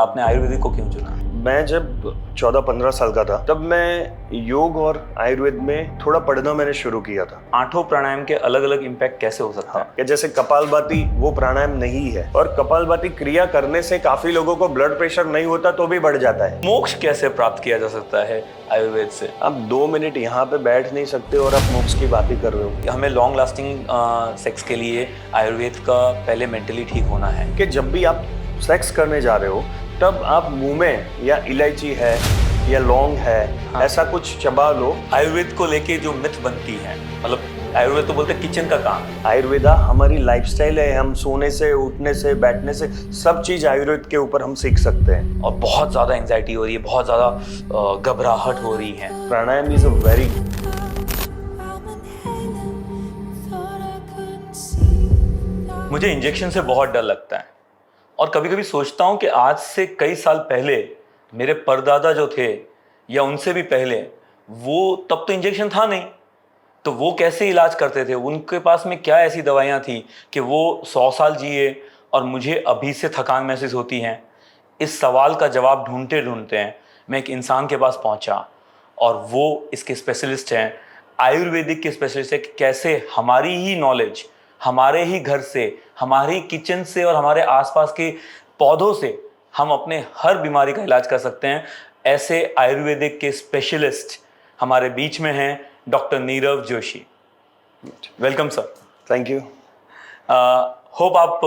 आपने आयुर्वेदिक को क्यों चुना? मैं जब 14-15 साल का था तब मैं योग और आयुर्वेद में थोड़ा पढ़ना मैंने शुरू किया था। 8 प्राणायाम के अलग अलग इम्पैक्ट कैसे हो सकता है? कि जैसे कपालभाति वो प्राणायाम नहीं है, और कपालभाति क्रिया करने से काफी लोगों को ब्लड प्रेशर नहीं होता तो भी बढ़ जाता है। मोक्ष कैसे प्राप्त किया जा सकता है आयुर्वेद से? आप 2 मिनट यहाँ पे बैठ नहीं सकते और आप मोक्ष की बात ही कर रहे हो। हमें लॉन्ग लास्टिंग सेक्स के लिए आयुर्वेद का पहले मेंटली ठीक होना है। कि जब भी आप सेक्स करने जा रहे हो तब आप मुंह में या इलायची है या लौंग है, ऐसा कुछ चबा लो। आयुर्वेद को लेके जो मिथ बनती है, मतलब आयुर्वेद तो बोलते हैं किचन का काम है। आयुर्वेदा हमारी लाइफस्टाइल है, हम सोने से, उठने से, बैठने से सब चीज आयुर्वेद के ऊपर हम सीख सकते हैं। और बहुत ज़्यादा एंजाइटी हो रही है, बहुत ज़्यादा घबराहट हो रही है। प्राणायाम इज अ वेरी मुझे इंजेक्शन से बहुत डर लगता है और कभी कभी सोचता हूँ कि आज से कई साल पहले मेरे परदादा जो थे या उनसे भी पहले, वो तब तो इंजेक्शन था नहीं, तो वो कैसे इलाज करते थे? उनके पास में क्या ऐसी दवाइयाँ थी कि वो 100 साल जिए और मुझे अभी से थकान महसूस होती है? इस सवाल का जवाब ढूंढते ढूंढते हैं मैं एक इंसान के पास पहुंचा और वो इसके स्पेशलिस्ट हैं, आयुर्वेदिक के स्पेशलिस्ट है कि कैसे हमारी ही नॉलेज, हमारे ही घर से, हमारी किचन से और हमारे आसपास के पौधों से हम अपने हर बीमारी का इलाज कर सकते हैं। ऐसे आयुर्वेदिक के स्पेशलिस्ट हमारे बीच में हैं doctor Nirav Joshi. Welcome sir. Thank you. Hope आप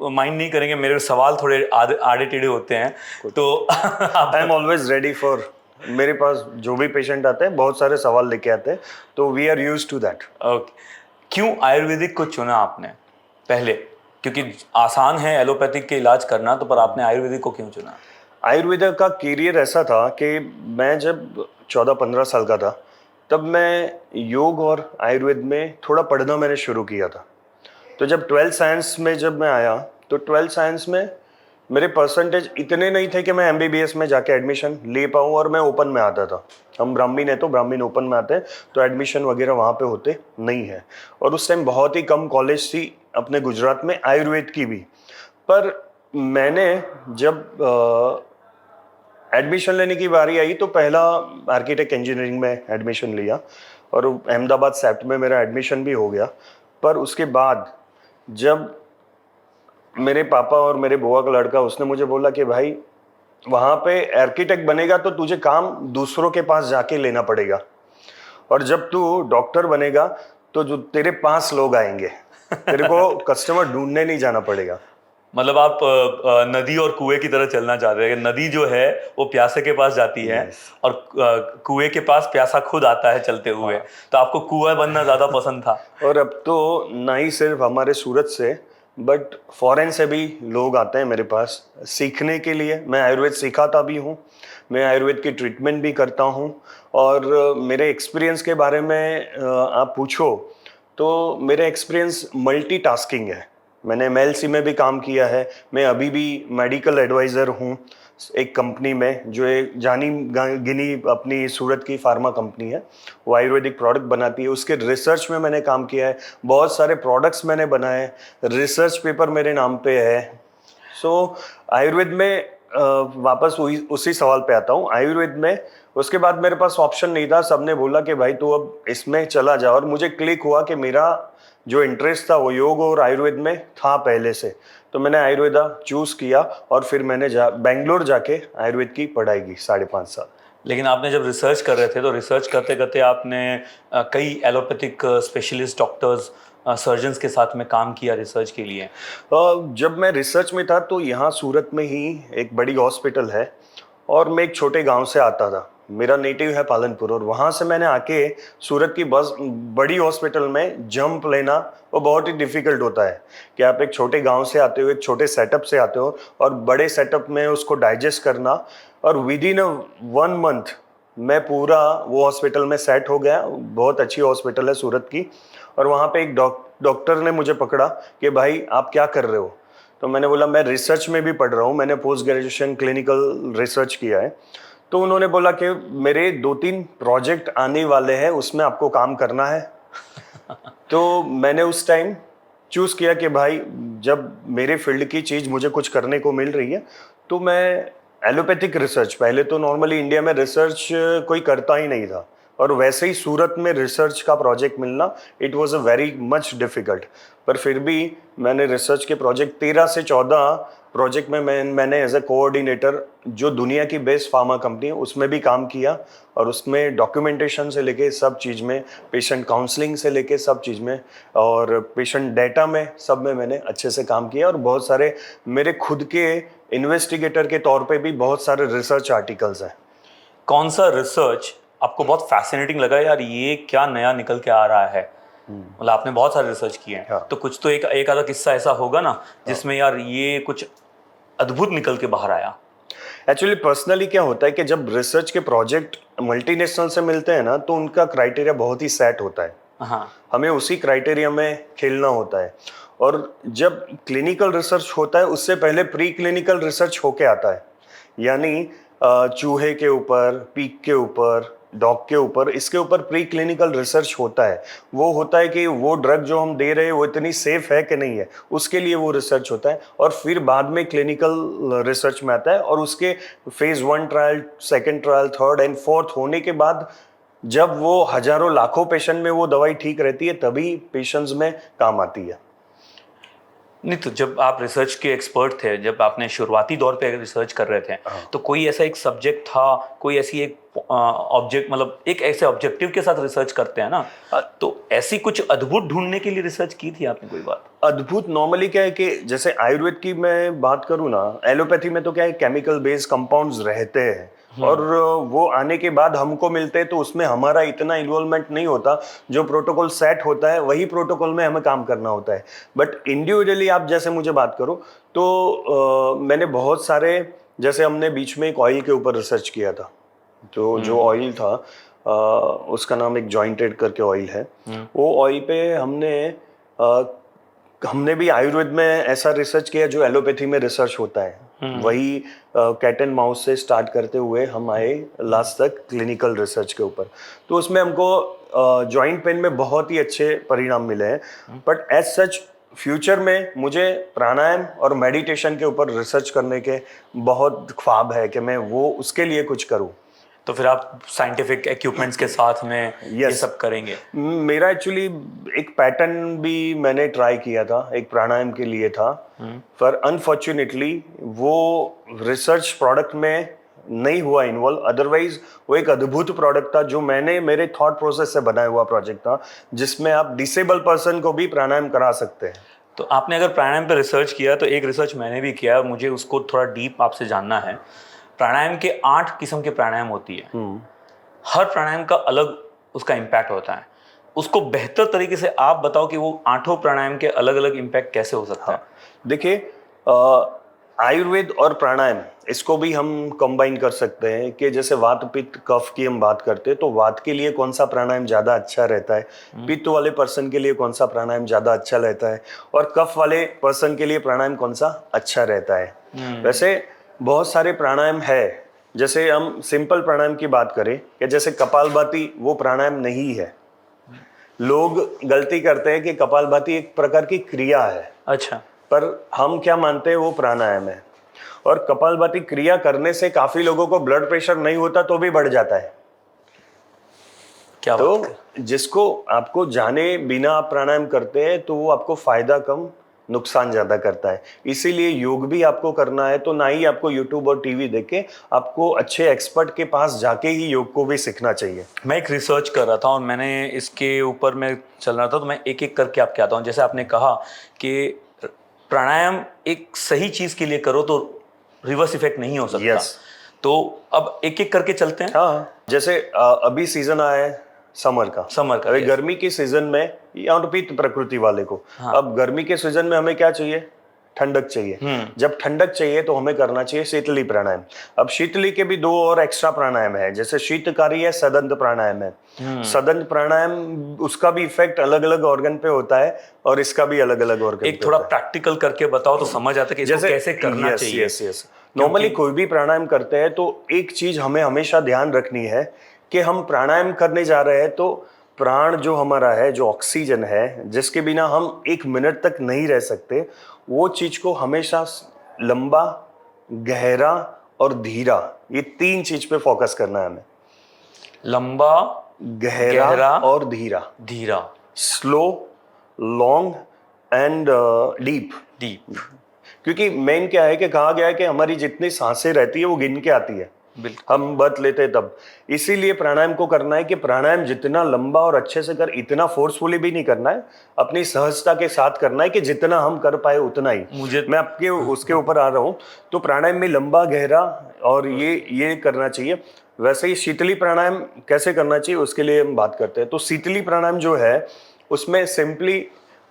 माइंड नहीं करेंगे, मेरे सवाल थोड़े आड़े टेढ़े होते हैं तो I am always ready for, मेरे पास जो भी पेशेंट आते हैं बहुत सारे सवाल लेके आते हैं, तो we are used to that. Okay, क्यों आयुर्वेदिक को चुना आपने पहले? क्योंकि आसान है एलोपैथिक के इलाज करना, तो पर आपने आयुर्वेदिक को क्यों चुना? आयुर्वेद का कैरियर ऐसा था कि मैं जब 14-15 साल का था तब मैं योग और आयुर्वेद में थोड़ा पढ़ना मैंने शुरू किया था। तो जब 12th साइंस में जब मैं आया तो 12th साइंस में मेरे परसेंटेज इतने नहीं थे कि मैं एमबीबीएस में जाके एडमिशन ले पाऊँ, और मैं ओपन में आता था। हम ब्राह्मीण है तो ब्राह्मीण ओपन में आते हैं, तो एडमिशन वगैरह वहाँ पे होते नहीं है। और उस टाइम बहुत ही कम कॉलेज थी अपने गुजरात में आयुर्वेद की भी। पर मैंने जब एडमिशन लेने की बारी आई तो पहला आर्किटेक्ट इंजीनियरिंग में एडमिशन लिया और अहमदाबाद सेप्ट में मेरा एडमिशन भी हो गया। पर उसके बाद जब मेरे पापा और मेरे बुआ का लड़का, उसने मुझे बोला कि भाई वहाँ पे आर्किटेक्ट बनेगा तो तुझे काम दूसरों के पास जाके लेना पड़ेगा, और जब तू डॉक्टर बनेगा तो जो तेरे पास लोग आएंगे, तेरे को कस्टमर ढूंढने नहीं जाना पड़ेगा। मतलब आप नदी और कुएं की तरह चलना चाहते हैं कि नदी जो है वो प्यासे के पास जाती है और कुएं के पास प्यासा खुद आता है चलते हुए। तो आपको कुआं बनना ज़्यादा पसंद था। और अब तो ना ही सिर्फ हमारे सूरत से बट फॉरेन से भी लोग आते हैं मेरे पास सीखने के लिए। मैं आयुर्वेद सिखाता भी हूँ, मैं आयुर्वेद की ट्रीटमेंट भी करता हूँ। और मेरे एक्सपीरियंस के बारे में आप पूछो तो मेरा एक्सपीरियंस मल्टीटास्किंग है। मैंने एमएलसी में भी काम किया है, मैं अभी भी मेडिकल एडवाइज़र हूँ एक कंपनी में, जो एक जानी गिनी अपनी सूरत की फार्मा कंपनी है, वो आयुर्वेदिक प्रोडक्ट बनाती है। उसके रिसर्च में मैंने काम किया है, बहुत सारे प्रोडक्ट्स मैंने बनाए, रिसर्च पेपर मेरे नाम पे है। सो आयुर्वेद में वापस उसी सवाल पे आता हूँ। आयुर्वेद में उसके बाद मेरे पास ऑप्शन नहीं था, सबने बोला कि भाई तू अब इसमें चला जा, और मुझे क्लिक हुआ कि मेरा जो इंटरेस्ट था वो योग और आयुर्वेद में था पहले से। तो मैंने आयुर्वेदा चूज़ किया और फिर मैंने बेंगलोर जाके आयुर्वेद की पढ़ाई की 5.5 साल। लेकिन आपने जब रिसर्च कर रहे थे तो रिसर्च करते करते आपने कई एलोपैथिक स्पेशलिस्ट डॉक्टर्स, सर्जन्स के साथ में काम किया रिसर्च के लिए। जब मैं रिसर्च में था तो यहाँ सूरत में ही एक बड़ी हॉस्पिटल है, और मैं एक छोटे गांव से आता था। मेरा नेटिव है पालनपुर, और वहाँ से मैंने आके सूरत की बड़ी हॉस्पिटल में जंप लेना वो बहुत ही डिफ़िकल्ट होता है कि आप एक छोटे गांव से आते हो, एक छोटे सेटअप से आते हो, और बड़े सेटअप में उसको डाइजेस्ट करना। और विद इन 1 मंथ मैं पूरा वो हॉस्पिटल में सेट हो गया। बहुत अच्छी हॉस्पिटल है सूरत की। और वहाँ पे एक डॉक्टर ने मुझे पकड़ा कि भाई आप क्या कर रहे हो? तो मैंने बोला मैं रिसर्च में भी पढ़ रहा हूँ, मैंने पोस्ट ग्रेजुएशन क्लिनिकल रिसर्च किया है। तो उन्होंने बोला कि मेरे 2-3 प्रोजेक्ट आने वाले हैं, उसमें आपको काम करना है। तो मैंने उस टाइम चूज़ किया कि भाई जब मेरे फील्ड की चीज़ मुझे कुछ करने को मिल रही है तो मैं एलोपैथिक रिसर्च, पहले तो नॉर्मली इंडिया में रिसर्च कोई करता ही नहीं था, और वैसे ही सूरत में रिसर्च का प्रोजेक्ट मिलना, it was a very much difficult. पर फिर भी मैंने रिसर्च के प्रोजेक्ट 13 से 14 प्रोजेक्ट में मैंने एज ए कोऑर्डिनेटर जो दुनिया की बेस्ट फार्मा कंपनी है उसमें भी काम किया, और उसमें डॉक्यूमेंटेशन से लेके सब चीज़ में, पेशेंट काउंसलिंग से लेके सब चीज़ में, और पेशेंट डेटा में, सब में मैंने अच्छे से काम किया। और बहुत सारे मेरे खुद के इन्वेस्टिगेटर के तौर पे भी बहुत सारे रिसर्च आर्टिकल्स हैं। कौन सा रिसर्च आपको बहुत फैसिनेटिंग लगा, यार ये क्या नया निकल के आ रहा है? मतलब आपने बहुत सारे रिसर्च किए हैं, हाँ। तो कुछ तो एक आधा किस्सा ऐसा होगा ना जिसमें यार ये कुछ अद्भुत निकल के बाहर आया। एक्चुअली पर्सनली क्या होता है कि जब रिसर्च के प्रोजेक्ट मल्टीनेशनल से मिलते हैं ना, तो उनका क्राइटेरिया बहुत ही सेट होता है, हाँ। हमें उसी क्राइटेरिया में खेलना होता है। और जब क्लिनिकल रिसर्च होता है उससे पहले प्री क्लिनिकल रिसर्च होके आता है, यानी चूहे के ऊपर, पीक के ऊपर, डॉग के ऊपर, इसके ऊपर प्री क्लिनिकल रिसर्च होता है। वो होता है कि वो ड्रग जो हम दे रहे हैं वो इतनी सेफ है कि नहीं है, उसके लिए वो रिसर्च होता है। और फिर बाद में क्लिनिकल रिसर्च में आता है, और उसके phase 1 trial, second trial, third and fourth होने के बाद जब वो हजारों लाखों पेशेंट में वो दवाई ठीक रहती है, तभी पेशेंट्स में काम आती है। नहीं, तो जब आप रिसर्च के एक्सपर्ट थे, जब आपने शुरुआती दौर पे रिसर्च कर रहे थे, तो कोई ऐसा एक सब्जेक्ट था, कोई ऐसी एक ऑब्जेक्ट, मतलब एक ऐसे ऑब्जेक्टिव के साथ रिसर्च करते हैं ना, तो ऐसी कुछ अद्भुत ढूंढने के लिए रिसर्च की थी आपने कोई बात? अद्भुत नॉर्मली क्या है कि जैसे आयुर्वेद की मैं बात करूँ ना, एलोपैथी में तो क्या है, केमिकल बेस्ड कंपाउंड्स रहते हैं, और वो आने के बाद हमको मिलते हैं, तो उसमें हमारा इतना इन्वॉल्वमेंट नहीं होता। जो प्रोटोकॉल सेट होता है वही प्रोटोकॉल में हमें काम करना होता है। बट इंडिविजुअली आप जैसे मुझे बात करो तो मैंने बहुत सारे, जैसे हमने बीच में एक ऑयल के ऊपर रिसर्च किया था, तो जो ऑयल था उसका नाम एक जॉइंटेड करके ऑयल है। वो ऑयल पे हमने भी आयुर्वेद में ऐसा रिसर्च किया जो एलोपैथी में रिसर्च होता है, वही कैट एंड माउस से स्टार्ट करते हुए हम आए लास्ट तक क्लिनिकल रिसर्च के ऊपर। तो उसमें हमको जॉइंट पेन में बहुत ही अच्छे परिणाम मिले हैं। बट एज सच फ्यूचर में मुझे प्राणायाम और मेडिटेशन के ऊपर रिसर्च करने के बहुत ख्वाब है कि मैं वो उसके लिए कुछ करूं। तो फिर आप साइंटिफिक इक्विपमेंट्स के साथ में ये Yes. सब करेंगे? मेरा एक्चुअली एक पैटर्न भी मैंने ट्राई किया था, एक प्राणायाम के लिए था, पर अनफॉर्चुनेटली वो रिसर्च प्रोडक्ट में नहीं हुआ इन्वॉल्व। अदरवाइज वो एक अद्भुत प्रोडक्ट था जो मैंने मेरे थॉट प्रोसेस से बनाया हुआ प्रोजेक्ट था, जिसमें आप डिसेबल पर्सन को भी प्राणायाम करा सकते हैं। तो आपने अगर प्राणायाम पे रिसर्च किया, तो एक रिसर्च मैंने भी किया, मुझे उसको थोड़ा डीप आपसे जानना है। प्राणायाम के 8 किस्म के प्राणायाम होती है, हर प्राणायाम का अलग उसका इम्पैक्ट होता है। उसको बेहतर तरीके से आप बताओ कि वो 8 प्राणायाम के अलग अलग इम्पैक्ट कैसे हो सकता है। देखिए, आयुर्वेद और प्राणायाम इसको भी हम कंबाइन कर सकते हैं कि जैसे वात पित्त कफ की हम बात करते हैं, तो वात के लिए कौन सा प्राणायाम ज़्यादा अच्छा रहता है, पित्त वाले पर्सन के लिए कौन सा प्राणायाम ज़्यादा अच्छा रहता है, और कफ वाले पर्सन के लिए प्राणायाम कौन सा अच्छा रहता है। वैसे बहुत सारे प्राणायाम है। जैसे हम सिंपल प्राणायाम की बात करें कि जैसे कपालभाति, वो प्राणायाम नहीं है। लोग गलती करते हैं कि कपालभाति एक प्रकार की क्रिया है, अच्छा। पर हम क्या मानते हैं वो प्राणायाम है। और कपालभाति क्रिया करने से काफी लोगों को ब्लड प्रेशर नहीं होता तो भी बढ़ जाता है। क्या बात कर? तो जिसको आपको जाने बिना आप प्राणायाम करते हैं तो वो आपको फायदा कम, नुकसान ज्यादा करता है। इसीलिए योग भी आपको करना है तो ना ही आपको यूट्यूब और टीवी देख के, आपको अच्छे एक्सपर्ट के पास जाके ही योग को भी सीखना चाहिए। मैं एक रिसर्च कर रहा था और मैंने इसके ऊपर मैं चल रहा था, तो मैं एक एक करके आपके आता हूँ। जैसे आपने कहा कि प्राणायाम एक सही चीज के लिए करो तो रिवर्स इफेक्ट नहीं हो सकता। Yes. तो अब एक एक करके चलते हैं। हाँ, जैसे अभी सीजन आया है समर का। अभी yes. गर्मी के सीजन में, या तो पित्त प्रकृति वाले को, अब गर्मी के सीजन में हमें क्या चाहिए, ठंडक चाहिए। जब ठंडक चाहिए तो हमें करना चाहिए शीतली प्राणायाम। अब शीतली के भी 2 और एक्स्ट्रा प्राणायाम है, जैसे शीतकारी है, सदंत प्राणायाम है। सदंत प्राणायाम, उसका भी इफेक्ट अलग अलग ऑर्गन पे होता है और इसका भी अलग अलग ऑर्गन एक थोड़ा प्रैक्टिकल करके बताओ तो समझ आता है कि इसको कैसे करना चाहिए। नॉर्मली कोई भी प्राणायाम करते हैं तो एक चीज हमें हमेशा ध्यान रखनी है कि हम प्राणायाम करने जा रहे हैं तो प्राण जो हमारा है, जो ऑक्सीजन है, जिसके बिना हम 1 मिनट तक नहीं रह सकते, वो चीज को हमेशा लंबा, गहरा और धीरा, ये 3 चीज पे फोकस करना है हमें। लंबा, गहरा गहरा और धीरा। धीरा, slow, long and deep. Deep. क्योंकि मेन क्या है कि कहा गया है कि हमारी जितनी सांसें रहती है वो गिन के आती है, बिल्कुल। हम बर्थ लेते हैं तब। इसीलिए प्राणायाम को करना है कि प्राणायाम जितना लंबा और अच्छे से कर, इतना फोर्सफुली भी नहीं करना है, अपनी सहजता के साथ करना है कि जितना हम कर पाए उतना ही। मैं आपके उसके ऊपर आ रहा हूँ। तो प्राणायाम में लंबा, गहरा और ये करना चाहिए। वैसे ही शीतली प्राणायाम कैसे करना चाहिए उसके लिए हम बात करते हैं। तो शीतली प्राणायाम जो है उसमें सिंपली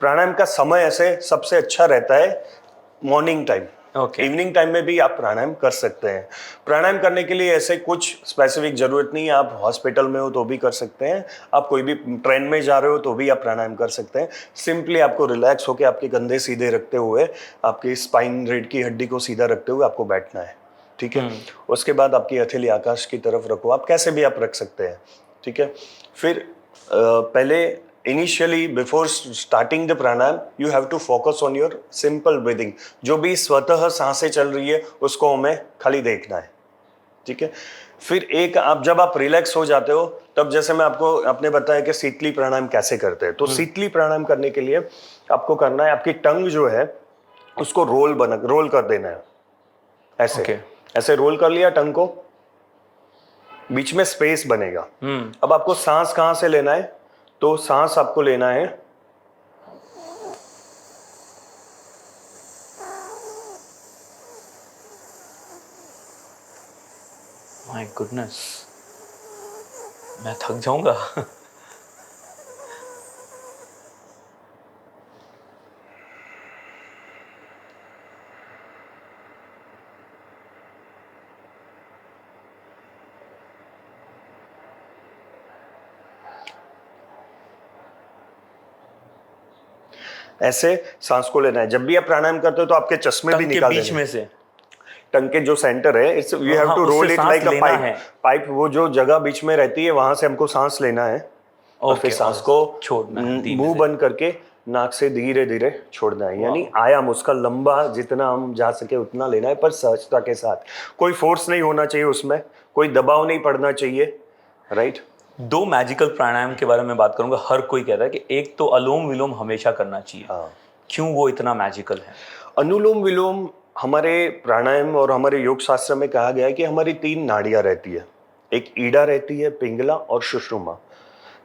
प्राणायाम का समय ऐसे सबसे अच्छा रहता है मॉर्निंग टाइम। इवनिंग टाइम में भी आप प्राणायाम कर सकते हैं। प्राणायाम करने के लिए ऐसे कुछ स्पेसिफिक जरूरत नहीं है, आप हॉस्पिटल में हो तो भी कर सकते हैं, आप कोई भी ट्रेन में जा रहे हो तो भी आप प्राणायाम कर सकते हैं। सिंपली आपको रिलैक्स होकर आपके कंधे सीधे रखते हुए, आपकी स्पाइन रीढ़ की हड्डी को सीधा रखते हुए आपको बैठना है, ठीक है। उसके बाद आपकी हथेली आकाश की तरफ रखो, आप कैसे भी आप रख सकते हैं, ठीक है। फिर पहले initially before starting the pranayam you have to focus on your simple breathing. जो भी स्वतः सांसें चल रही है उसको हमें खाली देखना है, ठीक है। फिर आप जब आप रिलैक्स हो जाते हो तब, जैसे मैं आपने बताया कि शीतली प्राणायाम कैसे करते हैं, तो शीतली प्राणायाम करने के लिए आपको करना है, आपकी टंग जो है उसको रोल कर देना है ऐसे। ऐसे रोल कर लिया टंग को, बीच में स्पेस बनेगा। अब आपको सांस कहां से लेना है, तो सांस आपको लेना है माय गुडनेस, मैं थक जाऊंगा। ऐसे सांस को लेना है। जब भी आप प्राणायाम करते हो तो आपके चश्मे भी निकाल बीच में से टंग के जो सेंटर है, it's you have to roll it like a pipe. वो जो जगह बीच में रहती है वहां से हमको सांस लेना है और फिर सांस को छोड़ना है, मुंह बंद करके नाक से धीरे धीरे छोड़ना है। यानी आयाम उसका लंबा जितना हम जा सके उतना लेना है, पर सहजता के साथ। कोई फोर्स नहीं होना चाहिए उसमें, कोई दबाव नहीं पड़ना चाहिए, राइट। 2 मैजिकल प्राणायाम के बारे में बात करूंगा। हर कोई कहता है कि एक तो अनुलोम विलोम हमेशा करना चाहिए। क्यों वो इतना मैजिकल है? अनुलोम विलोम हमारे प्राणायाम और हमारे योग शास्त्र में कहा गया है कि हमारी 3 नाड़ियां रहती है, एक ईड़ा रहती है, पिंगला और सुषुम्ना।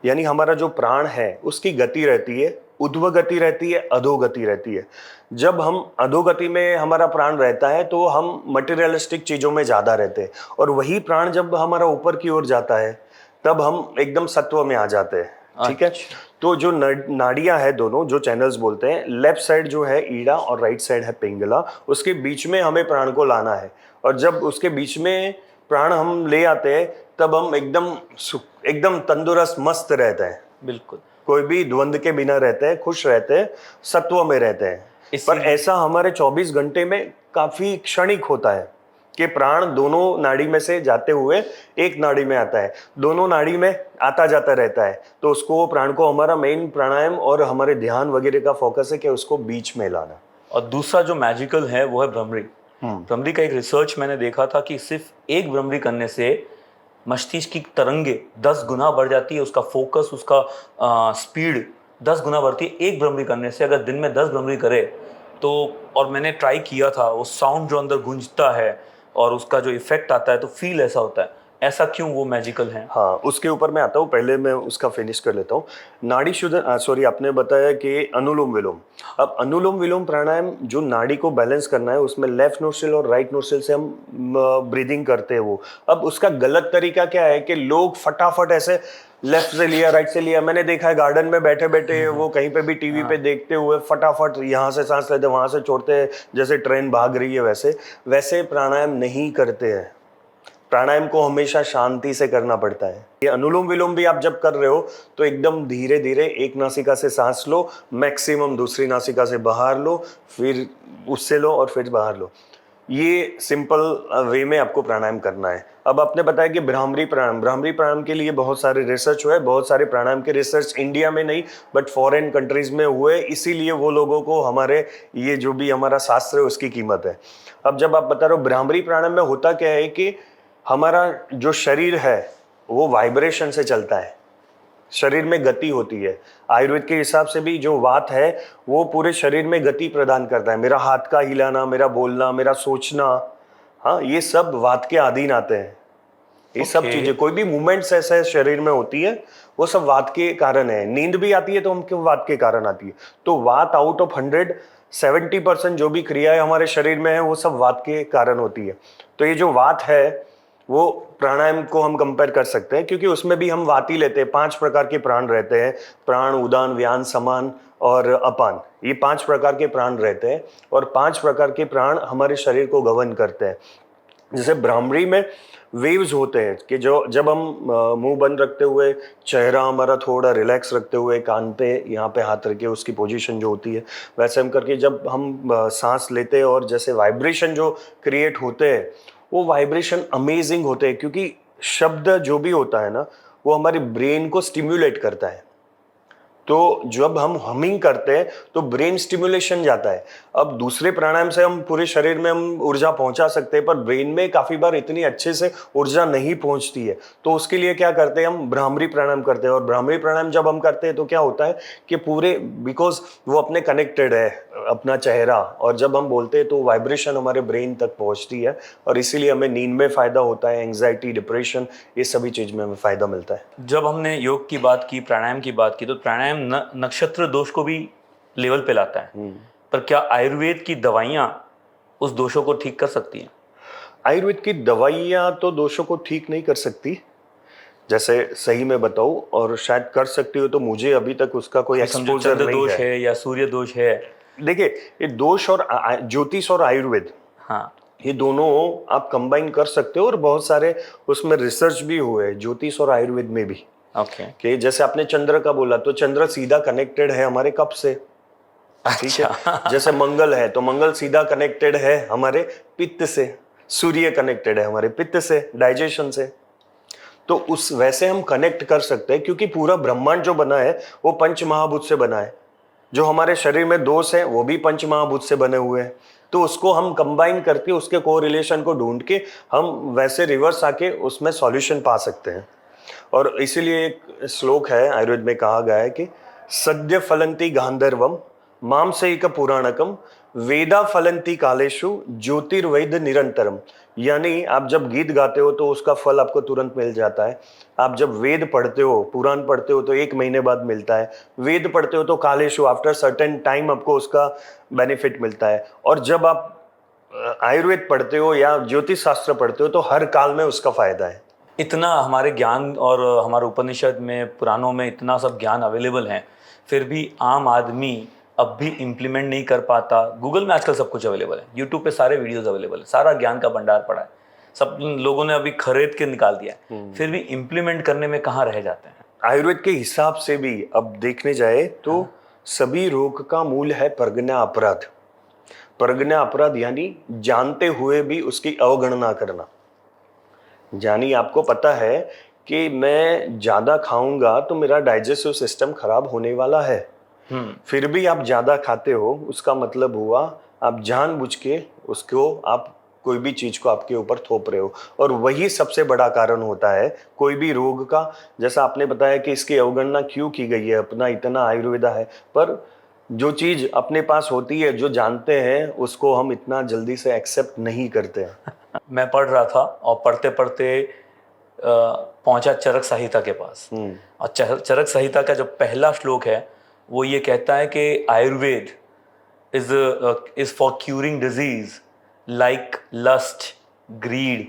यानी हमारा जो प्राण है उसकी गति रहती है, ऊर्ध्व गति रहती है, अधोगति रहती है। जब हम अधोगति में हमारा प्राण रहता है तो हम मटेरियलिस्टिक चीजों में ज्यादा रहते हैं, और वही प्राण जब हमारा ऊपर की ओर जाता है तब हम एकदम सत्व में आ जाते हैं, ठीक है। तो जो नाड़ियां है दोनों, जो चैनल्स बोलते हैं, लेफ्ट साइड जो है ईड़ा और राइट साइड है पिंगला, उसके बीच में हमें प्राण को लाना है। और जब उसके बीच में प्राण हम ले आते हैं तब हम एकदम तंदुरुस्त मस्त रहते हैं, बिल्कुल कोई भी द्वंद के बिना रहते हैं, खुश रहते हैं, सत्व में रहते हैं। पर ऐसा हमारे 24 घंटे में काफी क्षणिक होता है कि प्राण दोनों नाड़ी में से जाते हुए एक नाड़ी में आता है, दोनों नाड़ी में आता जाता रहता है। तो उसको, प्राण को, हमारा मेन प्राणायाम और हमारे ध्यान वगैरह का फोकस है कि उसको बीच में लाना। और दूसरा जो मैजिकल है वो है भ्रमरी। भ्रमरी का एक रिसर्च मैंने देखा था कि सिर्फ एक भ्रमरी करने से मस्तिष्क की तरंगे 10 गुना बढ़ जाती है, उसका फोकस, उसका स्पीड 10 गुना बढ़ती है एक भ्रमरी करने से। अगर दिन में 10 भ्रमरी करे तो, और मैंने ट्राई किया था, वो साउंड जो अंदर गूंजता है और उसका जो इफेक्ट आता है तो फील ऐसा होता है। ऐसा क्यों वो मैजिकल है? हाँ, उसके ऊपर मैं आता हूँ, पहले मैं उसका फिनिश कर लेता हूँ। नाड़ी शोधन, सॉरी, आपने बताया कि अनुलोम विलोम। अब अनुलोम विलोम प्राणायाम जो नाड़ी को बैलेंस करना है, उसमें लेफ्ट नोस्ट्रिल और राइट नोस्ट्रिल से हम ब्रीदिंग करते हैं वो। अब उसका गलत तरीका क्या है कि लोग फटाफट ऐसे लेफ्ट से लिया, राइट से लिया। मैंने देखा है गार्डन में बैठे बैठे वो कहीं पे भी टीवी पे देखते हुए फटाफट यहाँ से सांस लेते, वहां से छोड़ते हैं, जैसे ट्रेन भाग रही है वैसे प्राणायाम नहीं करते हैं। प्राणायाम को हमेशा शांति से करना पड़ता है। ये अनुलोम विलोम भी आप जब कर रहे हो तो एकदम धीरे धीरे एक नासिका से सांस लो, मैक्सिमम दूसरी नासिका से बाहर लो, फिर उससे लो और फिर बाहर लो। ये सिंपल वे में आपको प्राणायाम करना है। अब आपने बताया कि भ्रामरी प्राणायाम के लिए बहुत सारे रिसर्च हुए, बहुत सारे प्राणायाम के रिसर्च इंडिया में नहीं बट फॉरेन कंट्रीज में हुए, इसीलिए वो लोगों को हमारे ये जो भी हमारा शास्त्र है उसकी कीमत है। अब जब आप बता रहे हो भ्रामरी प्राणायाम में होता क्या है कि हमारा जो शरीर है वो वाइब्रेशन से चलता है, शरीर में गति होती है। आयुर्वेद के हिसाब से भी जो वात है वो पूरे शरीर में गति प्रदान करता है। मेरा हाथ का हिलाना, मेरा बोलना, मेरा सोचना, हाँ, ये सब वात के अधीन आते हैं। ये सब Okay. चीजें, कोई भी मूवमेंट्स ऐसे शरीर में होती है वो सब वात के कारण है। नींद भी आती है तो हम क्यों, वात के कारण आती है। तो वात आउट ऑफ 100 70% जो भी क्रियाएं हमारे शरीर में है वो सब वात के कारण होती है। तो ये जो वात है वो प्राणायाम को हम कंपेयर कर सकते हैं, क्योंकि उसमें भी हम वात ही लेते हैं। 5 प्रकार के प्राण रहते हैं, प्राण, उदान, व्यान, समान और अपान। ये 5 प्रकार के प्राण रहते हैं और 5 प्रकार के प्राण हमारे शरीर को गवर्न करते हैं। जैसे भ्रामरी में वेव्स होते हैं कि जो जब हम मुंह बंद रखते हुए, चेहरा हमारा थोड़ा रिलैक्स रखते हुए, कान पे यहाँ पे हाथ रखे उसकी पोजीशन जो होती है वैसे हम करके जब हम सांस लेते हैं और जैसे वाइब्रेशन जो क्रिएट होते हैं वो वाइब्रेशन अमेजिंग होते हैं, क्योंकि शब्द जो भी होता है ना वो हमारी ब्रेन को स्टिम्युलेट करता है। तो जब हम हमिंग करते हैं तो ब्रेन स्टिमुलेशन जाता है। अब दूसरे प्राणायाम से हम पूरे शरीर में हम ऊर्जा पहुंचा सकते हैं, पर ब्रेन में काफी बार इतनी अच्छे से ऊर्जा नहीं पहुंचती है। तो उसके लिए क्या करते हैं, हम भ्रामरी प्राणायाम करते हैं। और भ्रामरी प्राणायाम जब हम करते हैं तो क्या होता है कि पूरे, बिकॉज वो अपने कनेक्टेड है अपना चेहरा, और जब हम बोलते हैं तो वाइब्रेशन हमारे ब्रेन तक पहुंचती है और इसीलिए हमें नींद में फायदा होता है, एंग्जाइटी, डिप्रेशन, ये सभी चीज में हमें फायदा मिलता है। जब हमने योग की बात की, प्राणायाम की बात की, तो प्राणायाम नक्षत्र दोष को भी लेवल पे लाता है। पर क्या आयुर्वेद की दवाइयाँ उस दोषों को ठीक कर सकती हैं? आयुर्वेद की दवाइयाँ तो दोषों को ठीक नहीं कर सकती, जैसे सही में बताऊं, और शायद कर सकती हो तो मुझे अभी तक उसका कोई समझो एक्सपोजर चंद्र नहीं दोष है। है या सूर्य दोष है। देखिए, ये दोष और ज्योतिष और आयुर्वेद, हाँ, ये दोनों आप कंबाइन कर सकते हो, और बहुत सारे उसमें रिसर्च भी हुए हैं ज्योतिष और आयुर्वेद में भी। ओके, कि जैसे आपने चंद्र का बोला, तो चंद्र सीधा कनेक्टेड है हमारे कप से, ठीक है। अच्छा। जैसे मंगल है तो मंगल सीधा कनेक्टेड है हमारे पित्त से, सूर्य कनेक्टेड है हमारे पित्त से, डाइजेशन से। तो उस वैसे हम कनेक्ट कर सकते हैं, क्योंकि पूरा ब्रह्मांड जो बना है वो पंच महाभूत से बना है। जो हमारे शरीर में दोष है वो भी पंच महाभूत से बने हुए हैं। तो उसको हम कंबाइन करके उसके कोरिलेशन को ढूंढ के हम वैसे रिवर्स आके उसमें सॉल्यूशन पा सकते हैं। और इसीलिए एक श्लोक है आयुर्वेद में, कहा गया है कि सद्य फलंती गांधर्वम मांसैक पुराणकम वेदा फलंती कालेषु ज्योतिर्वैद निरंतरम। यानी आप जब गीत गाते हो तो उसका फल आपको तुरंत मिल जाता है। आप जब वेद पढ़ते हो, पुराण पढ़ते हो तो 1 महीने बाद मिलता है। वेद पढ़ते हो तो कालेषु, आफ्टर सर्टेन टाइम आपको उसका बेनिफिट मिलता है। और जब आप आयुर्वेद पढ़ते हो या ज्योतिष शास्त्र पढ़ते हो तो हर काल में उसका फायदा है। इतना हमारे ज्ञान और हमारे उपनिषद में, पुराणों में इतना सब ज्ञान अवेलेबल है, फिर भी आम आदमी अब भी इम्प्लीमेंट नहीं कर पाता। गूगल में आजकल सब कुछ अवेलेबल है, यूट्यूब पे सारे वीडियोस अवेलेबल है, सारा ज्ञान का भंडार पड़ा है, सब लोगों ने अभी खरीद के निकाल दिया है, फिर भी इम्प्लीमेंट करने में कहाँ रह जाते हैं। आयुर्वेद के हिसाब से भी अब देखने जाए तो सभी रोग का मूल है प्रज्ञा अपराध। प्रज्ञा अपराध यानी जानते हुए भी उसकी अवगणना करना। यानी आपको पता है कि मैं ज्यादा खाऊंगा तो मेरा डाइजेस्टिव सिस्टम खराब होने वाला है, फिर भी आप ज्यादा खाते हो, उसका मतलब हुआ आप जानबूझ के उसको, आप कोई भी चीज को आपके ऊपर थोप रहे हो। और वही सबसे बड़ा कारण होता है कोई भी रोग का। जैसा आपने बताया कि इसकी अवगणना क्यों की गई है, अपना इतना आयुर्वेदा है, पर जो चीज अपने पास होती है, जो जानते हैं, उसको हम इतना जल्दी से एक्सेप्ट नहीं करते हैं। मैं पढ़ रहा था और पढ़ते पढ़ते पहुंचा चरक संहिता के पास। और चरक संहिता का जो पहला श्लोक है वो ये कहता है कि Ayurveda is for curing disease like lust, greed,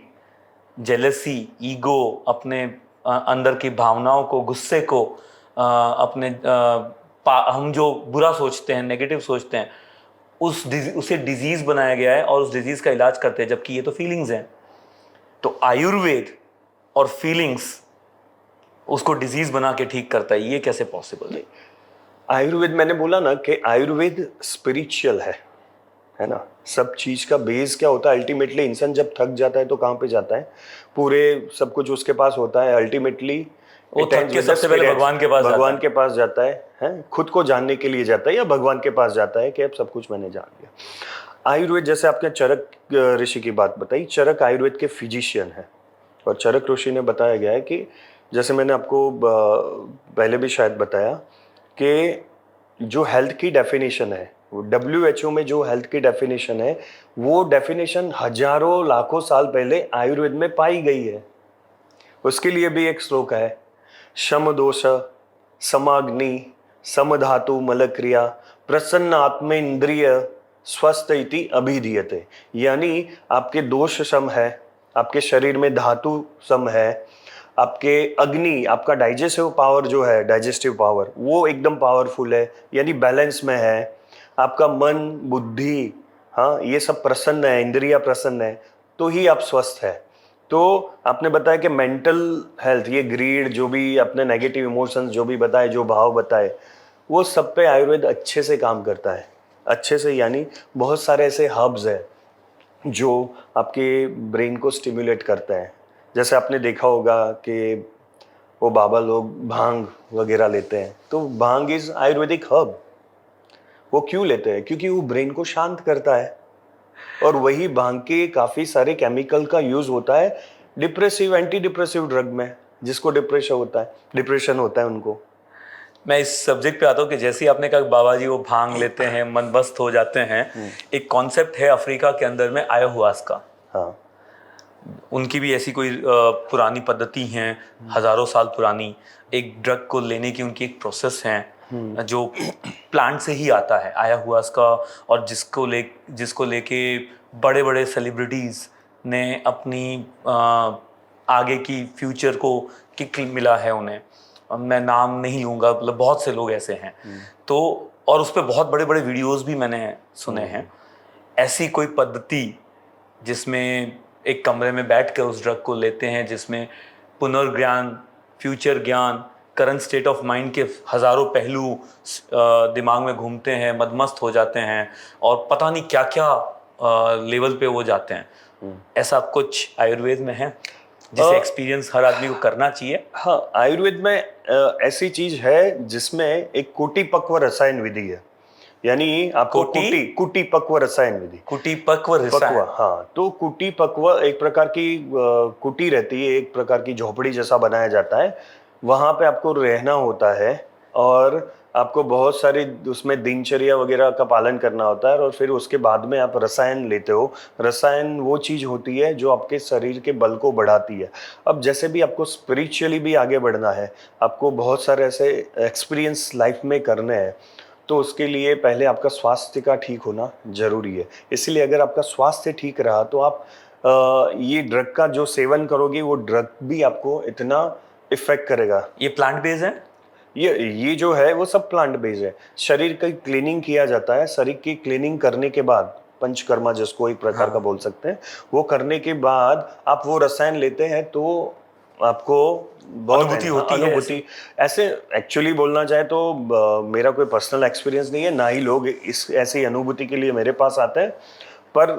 jealousy, ego, अपने अंदर की भावनाओं को, गुस्से को, अपने हम जो बुरा सोचते हैं, नेगेटिव सोचते हैं, उसे डिजीज बनाया गया है और उस डिजीज का इलाज करते हैं, जबकि ये तो फीलिंग्स हैं। तो आयुर्वेद और फीलिंग्स उसको डिजीज बना के ठीक करता है, ये कैसे पॉसिबल है? आयुर्वेद, मैंने बोला ना कि आयुर्वेद स्पिरिचुअल है है ना। सब चीज का बेस क्या होता है, अल्टीमेटली इंसान जब थक जाता है तो कहाँ पे जाता है, पूरे सब कुछ उसके पास होता है, अल्टीमेटली वो थक के सबसे पहले भगवान के पास जाता भगवान है। के पास जाता है, खुद को जानने के लिए जाता है या भगवान के पास जाता है कि अब सब कुछ मैंने जान लिया। आयुर्वेद, जैसे आपने चरक ऋषि की बात बताई, चरक आयुर्वेद के फिजिशियन है, और चरक ऋषि ने बताया गया है कि जैसे मैंने आपको पहले भी शायद बताया कि जो हेल्थ की डेफिनेशन है, WHO में जो हेल्थ की डेफिनेशन है, वो डेफिनेशन हजारों लाखों साल पहले आयुर्वेद में पाई गई है। उसके लिए भी एक श्लोक है, शम दोष समाग्नि समधातु मलक्रिया प्रसन्न आत्म इंद्रिय स्वस्थ इति अभिधीयते। यानी आपके दोष सम है, आपके शरीर में धातु सम है, आपके अग्नि, आपका डाइजेस्टिव पावर जो है, डाइजेस्टिव पावर वो एकदम पावरफुल है, यानी बैलेंस में है। आपका मन बुद्धि, हाँ, ये सब प्रसन्न है, इंद्रिया प्रसन्न है, तो ही आप स्वस्थ है। तो आपने बताया कि मेंटल हेल्थ, ये ग्रीड, जो भी आपने नेगेटिव इमोशंस जो भी बताए, जो भाव बताए, वो सब पे आयुर्वेद अच्छे से काम करता है। अच्छे से यानी बहुत सारे ऐसे हब्स हैं जो आपके ब्रेन को स्टिमुलेट करते हैं। जैसे आपने देखा होगा कि वो बाबा लोग भांग वगैरह लेते हैं, तो भांग इज आयुर्वेदिक हर्ब। वो क्यों लेते हैं? क्योंकि वो ब्रेन को शांत करता है। और वही भांग के काफ़ी सारे केमिकल का यूज़ होता है डिप्रेसिव, एंटी डिप्रेसिव ड्रग में, जिसको डिप्रेशन होता है उनको। मैं इस सब्जेक्ट पे आता हूँ कि जैसे ही आपने कहा बाबा जी वो भांग लेते हैं, मनमस्त हो जाते हैं, एक कॉन्सेप्ट है अफ्रीका के अंदर में ayahuasca। हाँ, उनकी भी ऐसी कोई पुरानी पद्धति हैं, हजारों साल पुरानी, एक ड्रग को लेने की उनकी एक प्रोसेस है जो प्लांट से ही आता है, ayahuasca। और जिसको लेके बड़े बड़े सेलिब्रिटीज ने अपनी आगे की फ्यूचर को किक मिला है उन्हें। मैं नाम नहीं लूँगा, मतलब बहुत से लोग ऐसे हैं। तो और उस पर बहुत बड़े बड़े वीडियोस भी मैंने सुने हैं। ऐसी कोई पद्धति जिसमें एक कमरे में बैठकर उस ड्रग को लेते हैं, जिसमें पुनर्ज्ञान, फ्यूचर ज्ञान, करंट स्टेट ऑफ माइंड के हजारों पहलू दिमाग में घूमते हैं, मदमस्त हो जाते हैं और पता नहीं क्या क्या लेवल पे वो जाते हैं। ऐसा कुछ आयुर्वेद में है जिसे एक्सपीरियंस हर आदमी को करना चाहिए? हाँ, आयुर्वेद में ऐसी चीज है जिसमें एक कुटी पक्व रसायन विधि है। यानी आपको कुटी पक्व रसायन विधि, कुटी पक्व रसायन। हाँ, तो कुटी पक्व एक प्रकार की कुटी रहती है, एक प्रकार की झोपड़ी जैसा बनाया जाता है। वहां पे आपको रहना होता है और आपको बहुत सारी उसमें दिनचर्या वगैरह का पालन करना होता है, और फिर उसके बाद में आप रसायन लेते हो। रसायन वो चीज़ होती है जो आपके शरीर के बल को बढ़ाती है। अब जैसे भी आपको स्पिरिचुअली भी आगे बढ़ना है, आपको बहुत सारे ऐसे एक्सपीरियंस लाइफ में करने हैं, तो उसके लिए पहले आपका स्वास्थ्य का ठीक होना जरूरी है। इसलिए अगर आपका स्वास्थ्य ठीक रहा तो आप ये ड्रग का जो सेवन करोगे, वो ड्रग भी आपको इतना इफेक्ट करेगा। ये प्लांट बेस्ड है? ये जो है वो सब प्लांट बेस्ड है। शरीर की क्लीनिंग किया जाता है। शरीर की क्लीनिंग करने के बाद, पंचकर्मा जिसको एक प्रकार का बोल सकते हैं, वो करने के बाद आप वो रसायन लेते हैं तो आपको बहुत अनुभूति होती है। अनुभूति ऐसे एक्चुअली बोलना चाहे तो मेरा कोई पर्सनल एक्सपीरियंस नहीं है, ना ही लोग इस ऐसी अनुभूति के लिए मेरे पास आते हैं। पर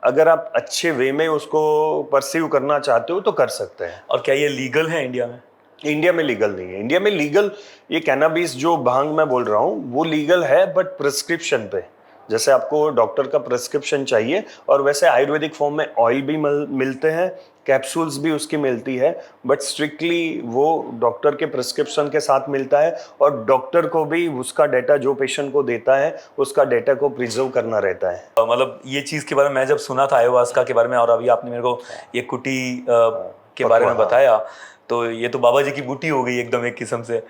अगर आप अच्छे वे में उसको परसीव करना चाहते हो तो कर सकते हैं। और क्या ये लीगल है इंडिया में? इंडिया में लीगल नहीं है। इंडिया में लीगल ये कैनाबिस जो भांग मैं बोल रहा हूँ वो लीगल है, बट प्रिस्क्रिप्शन पे। जैसे आपको डॉक्टर का प्रिस्क्रिप्शन चाहिए, और वैसे आयुर्वेदिक फॉर्म में ऑयल भी मिलते हैं, कैप्सूल्स भी उसकी मिलती है, बट स्ट्रिक्टली वो डॉक्टर के प्रिस्क्रिप्शन के साथ मिलता है। और डॉक्टर को भी उसका डेटा जो पेशेंट को देता है, उसका डेटा को प्रिजर्व करना रहता है। मतलब ये चीज़ के बारे में मैं जब सुना था ayahuasca के बारे में, और अभी आपने मेरे को ये कुटी के बारे में बताया, तो ये तो बाबा जी की बूटी हो गई एकदम एक किस्म से।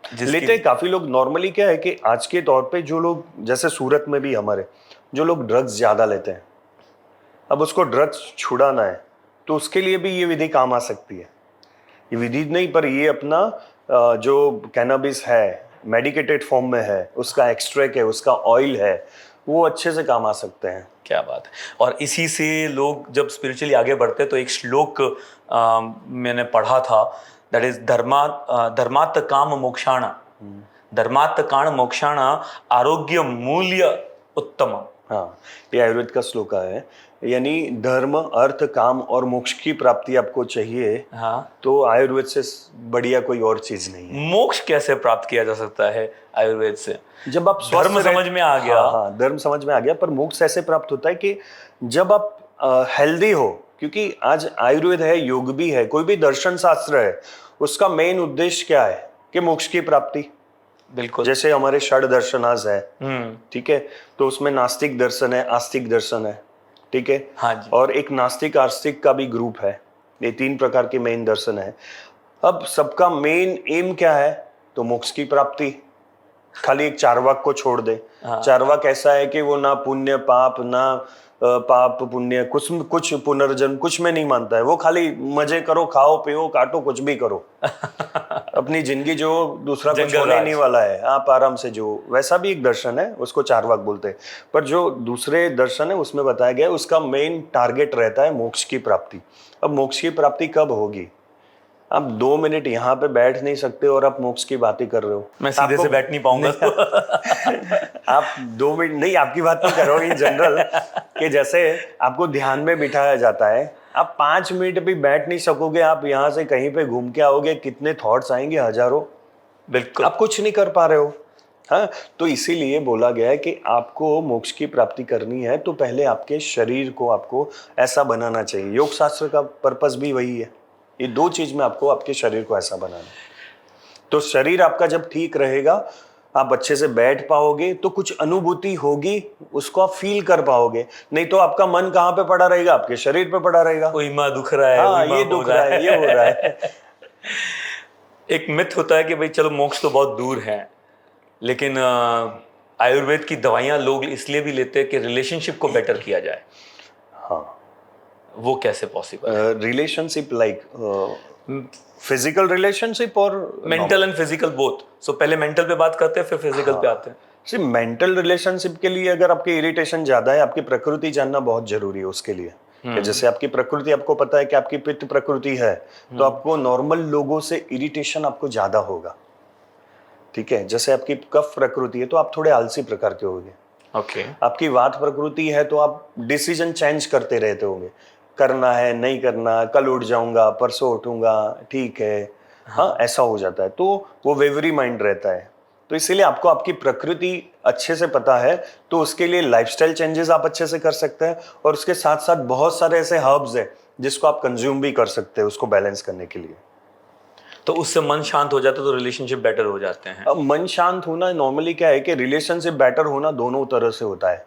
लेते हैं काफी लोग। नॉर्मली क्या है कि आज के तौर पे जो लोग, जैसे सूरत में भी हमारे जो लोग ड्रग्स ज्यादा लेते हैं, अब उसको ड्रग्स छुड़ाना है तो उसके लिए भी ये विधि काम आ सकती है। ये विधि नहीं, पर ये अपना जो कैनाबिस है, मेडिकेटेड फॉर्म में है, उसका एक्सट्रैक्ट है, उसका ऑयल है, वो अच्छे से काम आ सकते हैं। क्या बात है। और इसी से लोग जब स्पिरिचुअली आगे बढ़ते हैं, तो एक श्लोक मैंने पढ़ा था, दैट इज धर्मात् काम मोक्षाण, धर्मात् काम मोक्षाण आरोग्य मूल्य उत्तम। हाँ, ये आयुर्वेद का श्लोक है। यानी धर्म, अर्थ, काम और मोक्ष की प्राप्ति आपको चाहिए, हाँ, तो आयुर्वेद से बढ़िया कोई और चीज नहीं है। मोक्ष कैसे प्राप्त किया जा सकता है आयुर्वेद से? जब आप स्वस्थ धर्म समझ में आ हाँ गया। हाँ, धर्म समझ में आ गया, पर मोक्ष ऐसे प्राप्त होता है कि जब आप हेल्दी हो, क्योंकि आज आयुर्वेद है, योग भी है, कोई भी दर्शन शास्त्र है, उसका मेन उद्देश्य क्या है कि मोक्ष की प्राप्ति। बिल्कुल। जैसे हमारे षड दर्शनास है, हम्म। ठीक है, तो उसमें नास्तिक दर्शन है, आस्तिक दर्शन है, ठीक है, हाँ जी। और एक नास्तिक आस्तिक का भी ग्रुप है। ये 3 प्रकार के मेन दर्शन है। अब सबका मेन एम क्या है? तो मोक्ष की प्राप्ति। खाली एक चार्वाक को छोड़ दे। हाँ। चार्वाक ऐसा है कि वो ना पुण्य पाप, ना पाप पुण्य, कुछ पुनर्जन्म कुछ में नहीं मानता है। वो खाली मजे करो, खाओ पियो काटो, कुछ भी करो, अपनी जिंदगी जो, दूसरा कुछ जंगल होने ही राज। नहीं वाला है, आप आराम से जो। वैसा भी एक दर्शन है, उसको चार्वाक बोलते हैं। पर जो दूसरे दर्शन है उसमें बताया गया है, उसका मेन टारगेट रहता है मोक्ष की प्राप्ति। अब मोक्ष की प्राप्ति कब होगी? आप 2 मिनट यहाँ पे बैठ नहीं सकते और आप मोक्ष की बातें कर रहे हो। मैं सीधे से बैठ नहीं पाऊंगा। आप 2 मिनट नहीं, आपकी बात नहीं कर रहा हूँ, इन जनरल, कि जैसे आपको ध्यान में बिठाया जाता है, आप 5 मिनट भी बैठ नहीं सकोगे। आप यहाँ से कहीं पे घूम के आओगे, कितने थॉट्स आएंगे, हजारों। बिल्कुल। आप कुछ नहीं कर पा रहे हो। हाँ, तो इसीलिए बोला गया है कि आपको मोक्ष की प्राप्ति करनी है तो पहले आपके शरीर को आपको ऐसा बनाना चाहिए। योग शास्त्र का पर्पस भी वही है। ये 2 चीज में आपको आपके शरीर को ऐसा बनाना है। तो शरीर आपका जब ठीक रहेगा, आप अच्छे से बैठ पाओगे, तो कुछ अनुभूति होगी, उसको आप फील कर पाओगे। नहीं तो आपका मन कहाँ पे पड़ा रहेगा? आपके शरीर पे पड़ा रहेगा। कोई माँ दुख रहा है, हाँ, कोई माँ ये हो दुख रहा रहा है, ये हो रहा है। एक मिथ होता है कि भाई चलो मोक्ष तो बहुत दूर है, लेकिन आयुर्वेद की दवाइयां लोग इसलिए भी लेते हैं कि रिलेशनशिप को बेटर किया जाए। हाँ, वो कैसे पॉसिबल है? रिलेशनशिप लाइक फिजिकल रिलेशनशिप और मेंटल एंड फिजिकल बोथ। सो पहले मेंटल पे बात करते हैं, फिर फिजिकल पे आते हैं। सिर्फ मेंटल रिलेशनशिप के लिए अगर आपकी इरिटेशन ज्यादा है, आपकी प्रकृति जानना बहुत जरूरी है उसके लिए। कि जैसे आपकी प्रकृति, आपको पता है कि आपकी पित्त प्रकृति है, तो आपको नॉर्मल लोगों से इरिटेशन आपको ज्यादा होगा। ठीक है, जैसे आपकी कफ प्रकृति है तो आप थोड़े आलसी प्रकार के होंगे। ओके। आपकी वात प्रकृति है तो आप डिसीजन चेंज करते रहते होंगे, करना है नहीं करना, कल उठ जाऊंगा, परसों उठूंगा, ठीक है। हाँ, ऐसा हो जाता है, तो वो वेवरी माइंड रहता है। तो इसीलिए आपको आपकी प्रकृति अच्छे से पता है, तो उसके लिए लाइफस्टाइल चेंजेस आप अच्छे से कर सकते हैं, और उसके साथ साथ बहुत सारे ऐसे हर्ब्स हैं जिसको आप कंज्यूम भी कर सकते हैं उसको बैलेंस करने के लिए। तो उससे मन शांत हो जाता है, तो रिलेशनशिप बेटर हो जाते हैं। अब मन शांत होना नॉर्मली क्या है कि रिलेशनशिप बेटर होना दोनों तरह से होता है।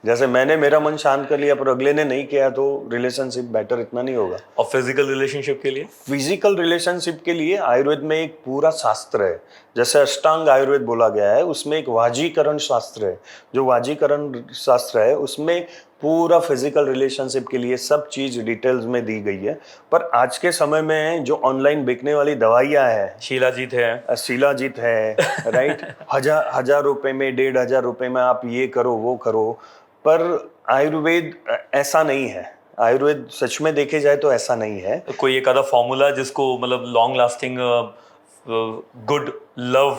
जैसे मैंने मेरा मन शांत कर लिया पर अगले ने नहीं किया, तो रिलेशनशिप बेटर इतना नहीं होगा। और फिजिकल रिलेशनशिप के लिए? फिजिकल रिलेशनशिप के लिए आयुर्वेद में एक पूरा शास्त्र है। जैसे अष्टांग आयुर्वेद बोला गया है, उसमें एक वाजीकरण शास्त्र है। जो वाजीकरण शास्त्र है उसमें पूरा फिजिकल रिलेशनशिप के लिए सब चीज डिटेल्स में दी गई है। पर आज के समय में जो ऑनलाइन बिकने वाली दवाइयाँ हैं, शिलाजीत है, शिलाजीत है, राइट, हजार रुपए में, 1,500 रुपए में आप ये करो वो करो, पर आयुर्वेद ऐसा नहीं है। आयुर्वेद सच में देखे जाए तो ऐसा नहीं है। कोई एक आधा फॉर्मूला जिसको मतलब long lasting good love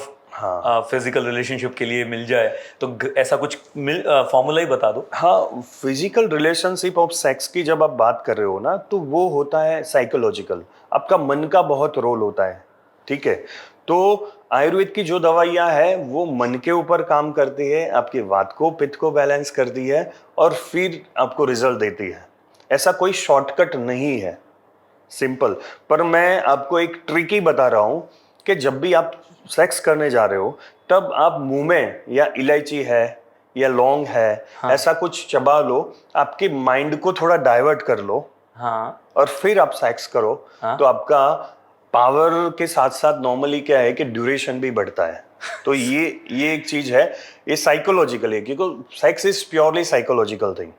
physical relationship के लिए मिल जाए, तो ऐसा कुछ फॉर्मूला ही बता दो। हाँ, फिजिकल रिलेशनशिप ऑफ सेक्स की जब आप बात कर रहे हो ना, तो वो होता है साइकोलॉजिकल। आपका मन का बहुत रोल होता है, ठीक है। तो आयुर्वेद की जो दवाइयाँ है वो मन के ऊपर काम करती है, आपकी वात को, पित्त को बैलेंस करती है, और फिर आपको रिजल्ट देती है। ऐसा कोई शॉर्टकट नहीं है, सिंपल। पर मैं आपको एक ट्रिकी बता रहा हूँ कि जब भी आप सेक्स करने जा रहे हो, तब आप मुंह में या इलायची है या लौंग है, हाँ। ऐसा कुछ चबा लो, आपके माइंड को थोड़ा डाइवर्ट कर लो, हाँ। और फिर आप सेक्स करो। हाँ। तो आपका पावर के साथ साथ नॉर्मली क्या है कि ड्यूरेशन भी बढ़ता है। तो ये एक चीज है, ये साइकोलॉजिकल है, क्योंकि sex is purely psychological thing.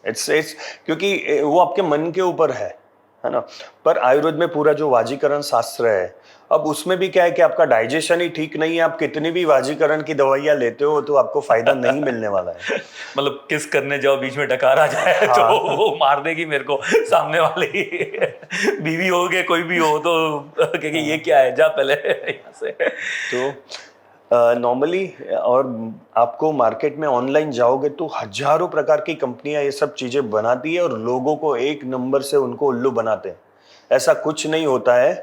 It's क्योंकि वो आपके मन के ऊपर है ना। पर आयुर्वेद में पूरा जो वाजीकरण शास्त्र है, अब उसमें भी क्या है कि आपका डाइजेशन ही ठीक नहीं है, आप कितनी भी वाजीकरण की दवाइयाँ लेते हो तो आपको फायदा नहीं मिलने वाला है। मतलब किस करने जाओ, बीच में डकार आ जाए, हाँ। तो वो मार देगी मेरे को सामने वाले बीवी हो गए कोई भी हो, तो क्योंकि ये क्या है, जा पहले यहाँ से। तो नॉर्मली और आपको मार्केट में ऑनलाइन जाओगे तो हजारों प्रकार की कंपनियां ये सब चीज़ें बनाती है और लोगों को एक नंबर से उनको उल्लू बनाते हैं। ऐसा कुछ नहीं होता है।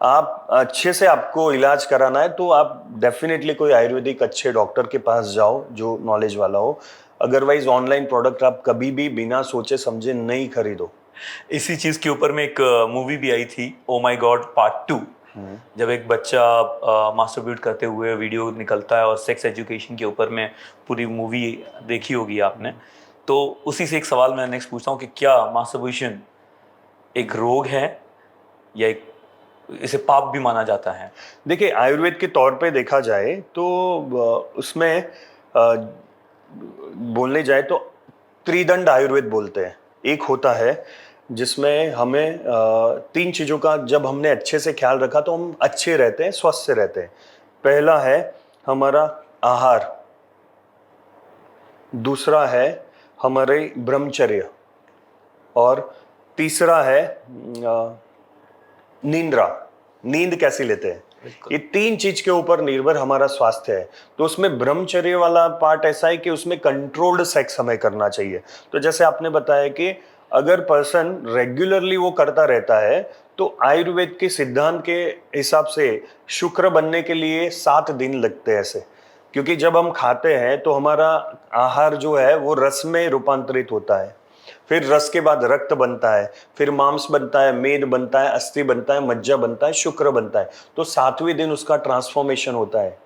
आप अच्छे से आपको इलाज कराना है तो आप डेफिनेटली कोई आयुर्वेदिक अच्छे डॉक्टर के पास जाओ जो नॉलेज वाला हो। अदरवाइज ऑनलाइन प्रोडक्ट आप कभी भी बिना सोचे समझे नहीं खरीदो। इसी चीज के ऊपर में एक मूवी भी आई थी, ओ माय गॉड पार्ट 2। जब एक बच्चा मास्टरब्यूट करते हुए वीडियो निकलता है और सेक्स एजुकेशन के ऊपर में पूरी मूवी देखी होगी आपने। तो उसी से एक सवाल मैं नेक्स्ट पूछता हूँ कि क्या मास्टरब्यूशन एक रोग है या एक इसे पाप भी माना जाता है? देखिए, आयुर्वेद के तौर पे देखा जाए तो उसमें बोलने जाए तो त्रिदंड आयुर्वेद बोलते हैं। एक होता है जिसमें हमें तीन चीज़ों का जब हमने अच्छे से ख्याल रखा तो हम अच्छे रहते हैं, स्वस्थ रहते हैं। पहला है हमारा आहार, दूसरा है हमारे ब्रह्मचर्य, और तीसरा है निंद्रा, नींद कैसी लेते हैं। ये तीन चीज के ऊपर निर्भर हमारा स्वास्थ्य है। तो उसमें ब्रह्मचर्य वाला पार्ट ऐसा है कि उसमें कंट्रोल्ड सेक्स हमें करना चाहिए। तो जैसे आपने बताया कि अगर पर्सन रेगुलरली वो करता रहता है तो आयुर्वेद के सिद्धांत के हिसाब से शुक्र बनने के लिए 7 दिन लगते हैं ऐसे। क्योंकि जब हम खाते हैं तो हमारा आहार जो है वो रस में रूपांतरित होता है, फिर रस के बाद रक्त बनता है, फिर मांस बनता है, मेद बनता है, अस्थि बनता है, मज्जा बनता है, शुक्र बनता है। तो 7वें दिन उसका ट्रांसफॉर्मेशन होता है।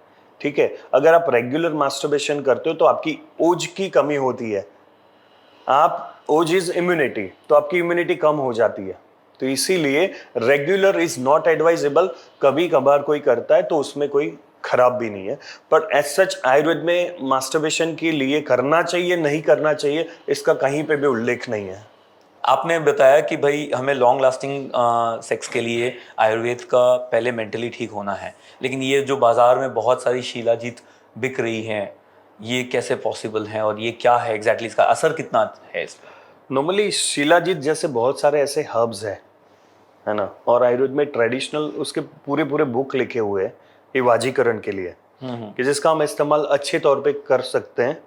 ठीक है, अगर आप रेगुलर मास्टरबेशन करते हो तो आपकी ओज की कमी होती है। आप ओज इज इम्यूनिटी, तो आपकी इम्यूनिटी कम हो जाती है। तो इसीलिए रेगुलर इज नॉट एडवाइजेबल। कभी कभार कोई करता है तो उसमें कोई खराब भी नहीं है, पर एज सच आयुर्वेद में मास्टरबेशन के लिए करना चाहिए नहीं करना चाहिए इसका कहीं पे भी उल्लेख नहीं है। आपने बताया कि भाई हमें लॉन्ग लास्टिंग सेक्स के लिए आयुर्वेद का पहले मेंटली ठीक होना है, लेकिन ये जो बाज़ार में बहुत सारी शीलाजीत बिक रही हैं, ये कैसे पॉसिबल है और ये क्या है एग्जैक्टली, इसका असर कितना है इस पर? नॉर्मली शिलाजीत जैसे बहुत सारे ऐसे हर्ब्स है ना, और आयुर्वेद में ट्रेडिशनल उसके पूरे पूरे बुक लिखे हुए हैं ये वाजीकरण के लिए, कि जिसका हम इस्तेमाल अच्छे तौर पे कर सकते हैं।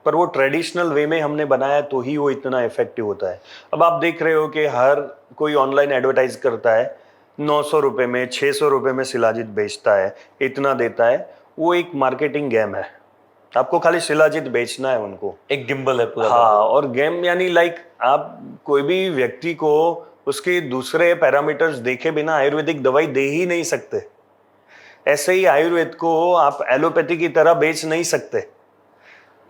पर वो ट्रेडिशनल वे में हमने बनाया तो ही वो इतना इफेक्टिव होता है। अब आप देख रहे हो कि हर कोई ऑनलाइन एडवर्टाइज करता है, 900 रुपये में 600 रुपये में शिलाजीत बेचता है, इतना देता है। वो एक मार्केटिंग गेम है, आपको खाली शिलाजीत बेचना है उनको। एक गिम्बल है पूरा का हाँ, पूरा। और गेम यानी लाइक आप कोई भी व्यक्ति को उसके दूसरे पैरामीटर्स देखे बिना आयुर्वेदिक दवाई दे ही नहीं सकते। ऐसे ही आयुर्वेद को आप एलोपैथी की तरह बेच नहीं सकते।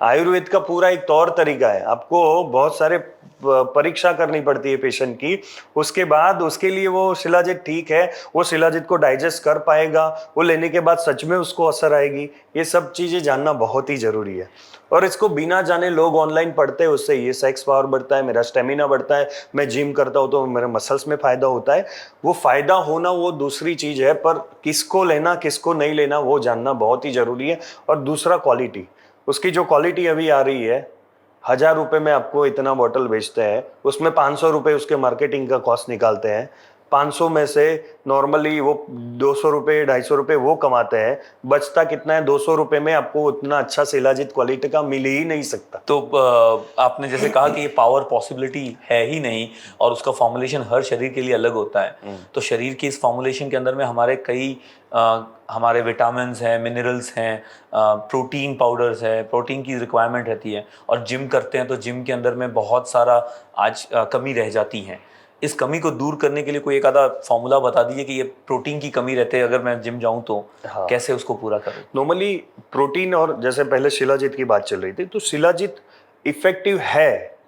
आयुर्वेद का पूरा एक तौर तरीका है, आपको बहुत सारे परीक्षा करनी पड़ती है पेशेंट की, उसके बाद उसके लिए वो शिलाजीत ठीक है, वो शिलाजीत को डाइजेस्ट कर पाएगा, वो लेने के बाद सच में उसको असर आएगी, ये सब चीजें जानना बहुत ही जरूरी है। और इसको बिना जाने लोग ऑनलाइन पढ़ते हैं, उससे ये सेक्स पावर बढ़ता है, मेरा स्टेमिना बढ़ता है, मैं जिम करता हूँ तो मेरे मसल्स में फायदा होता है। वो फायदा होना वो दूसरी चीज है, पर किसको लेना किसको नहीं लेना वो जानना बहुत ही जरूरी है। और दूसरा क्वालिटी, उसकी जो क्वालिटी अभी आ रही है, 1000 रुपये में आपको इतना बॉटल बेचते हैं, उसमें 500 रुपये उसके मार्केटिंग का कॉस्ट निकालते हैं। 500 में से नॉर्मली वो 200 रुपये 250 रुपये वो कमाते हैं, बचता कितना है? 200 रुपये में आपको उतना अच्छा शिलाजीत क्वालिटी का मिल ही नहीं सकता। तो आपने जैसे कहा कि ये पावर पॉसिबिलिटी है ही नहीं और उसका फॉर्मुलेशन हर शरीर के लिए अलग होता है। तो शरीर की इस फॉर्मुलेशन के अंदर में हमारे कई हमारे विटामिन्स हैं, मिनरल्स हैं, प्रोटीन पाउडर्स है, प्रोटीन की रिक्वायरमेंट रहती है। और जिम करते हैं तो जिम के अंदर में बहुत सारा आज कमी रह जाती है। इस कमी को दूर करने के लिए कोई एक आधा फॉर्मूला बता दीजिए कि ये प्रोटीन की कमी रहते है अगर मैं जिम जाऊं तो हाँ। कैसे उसको पूरा करूं? नॉर्मली प्रोटीन, और जैसे पहले शिलाजीत की बात चल रही थी, तो शिलाजीत इफेक्टिव है।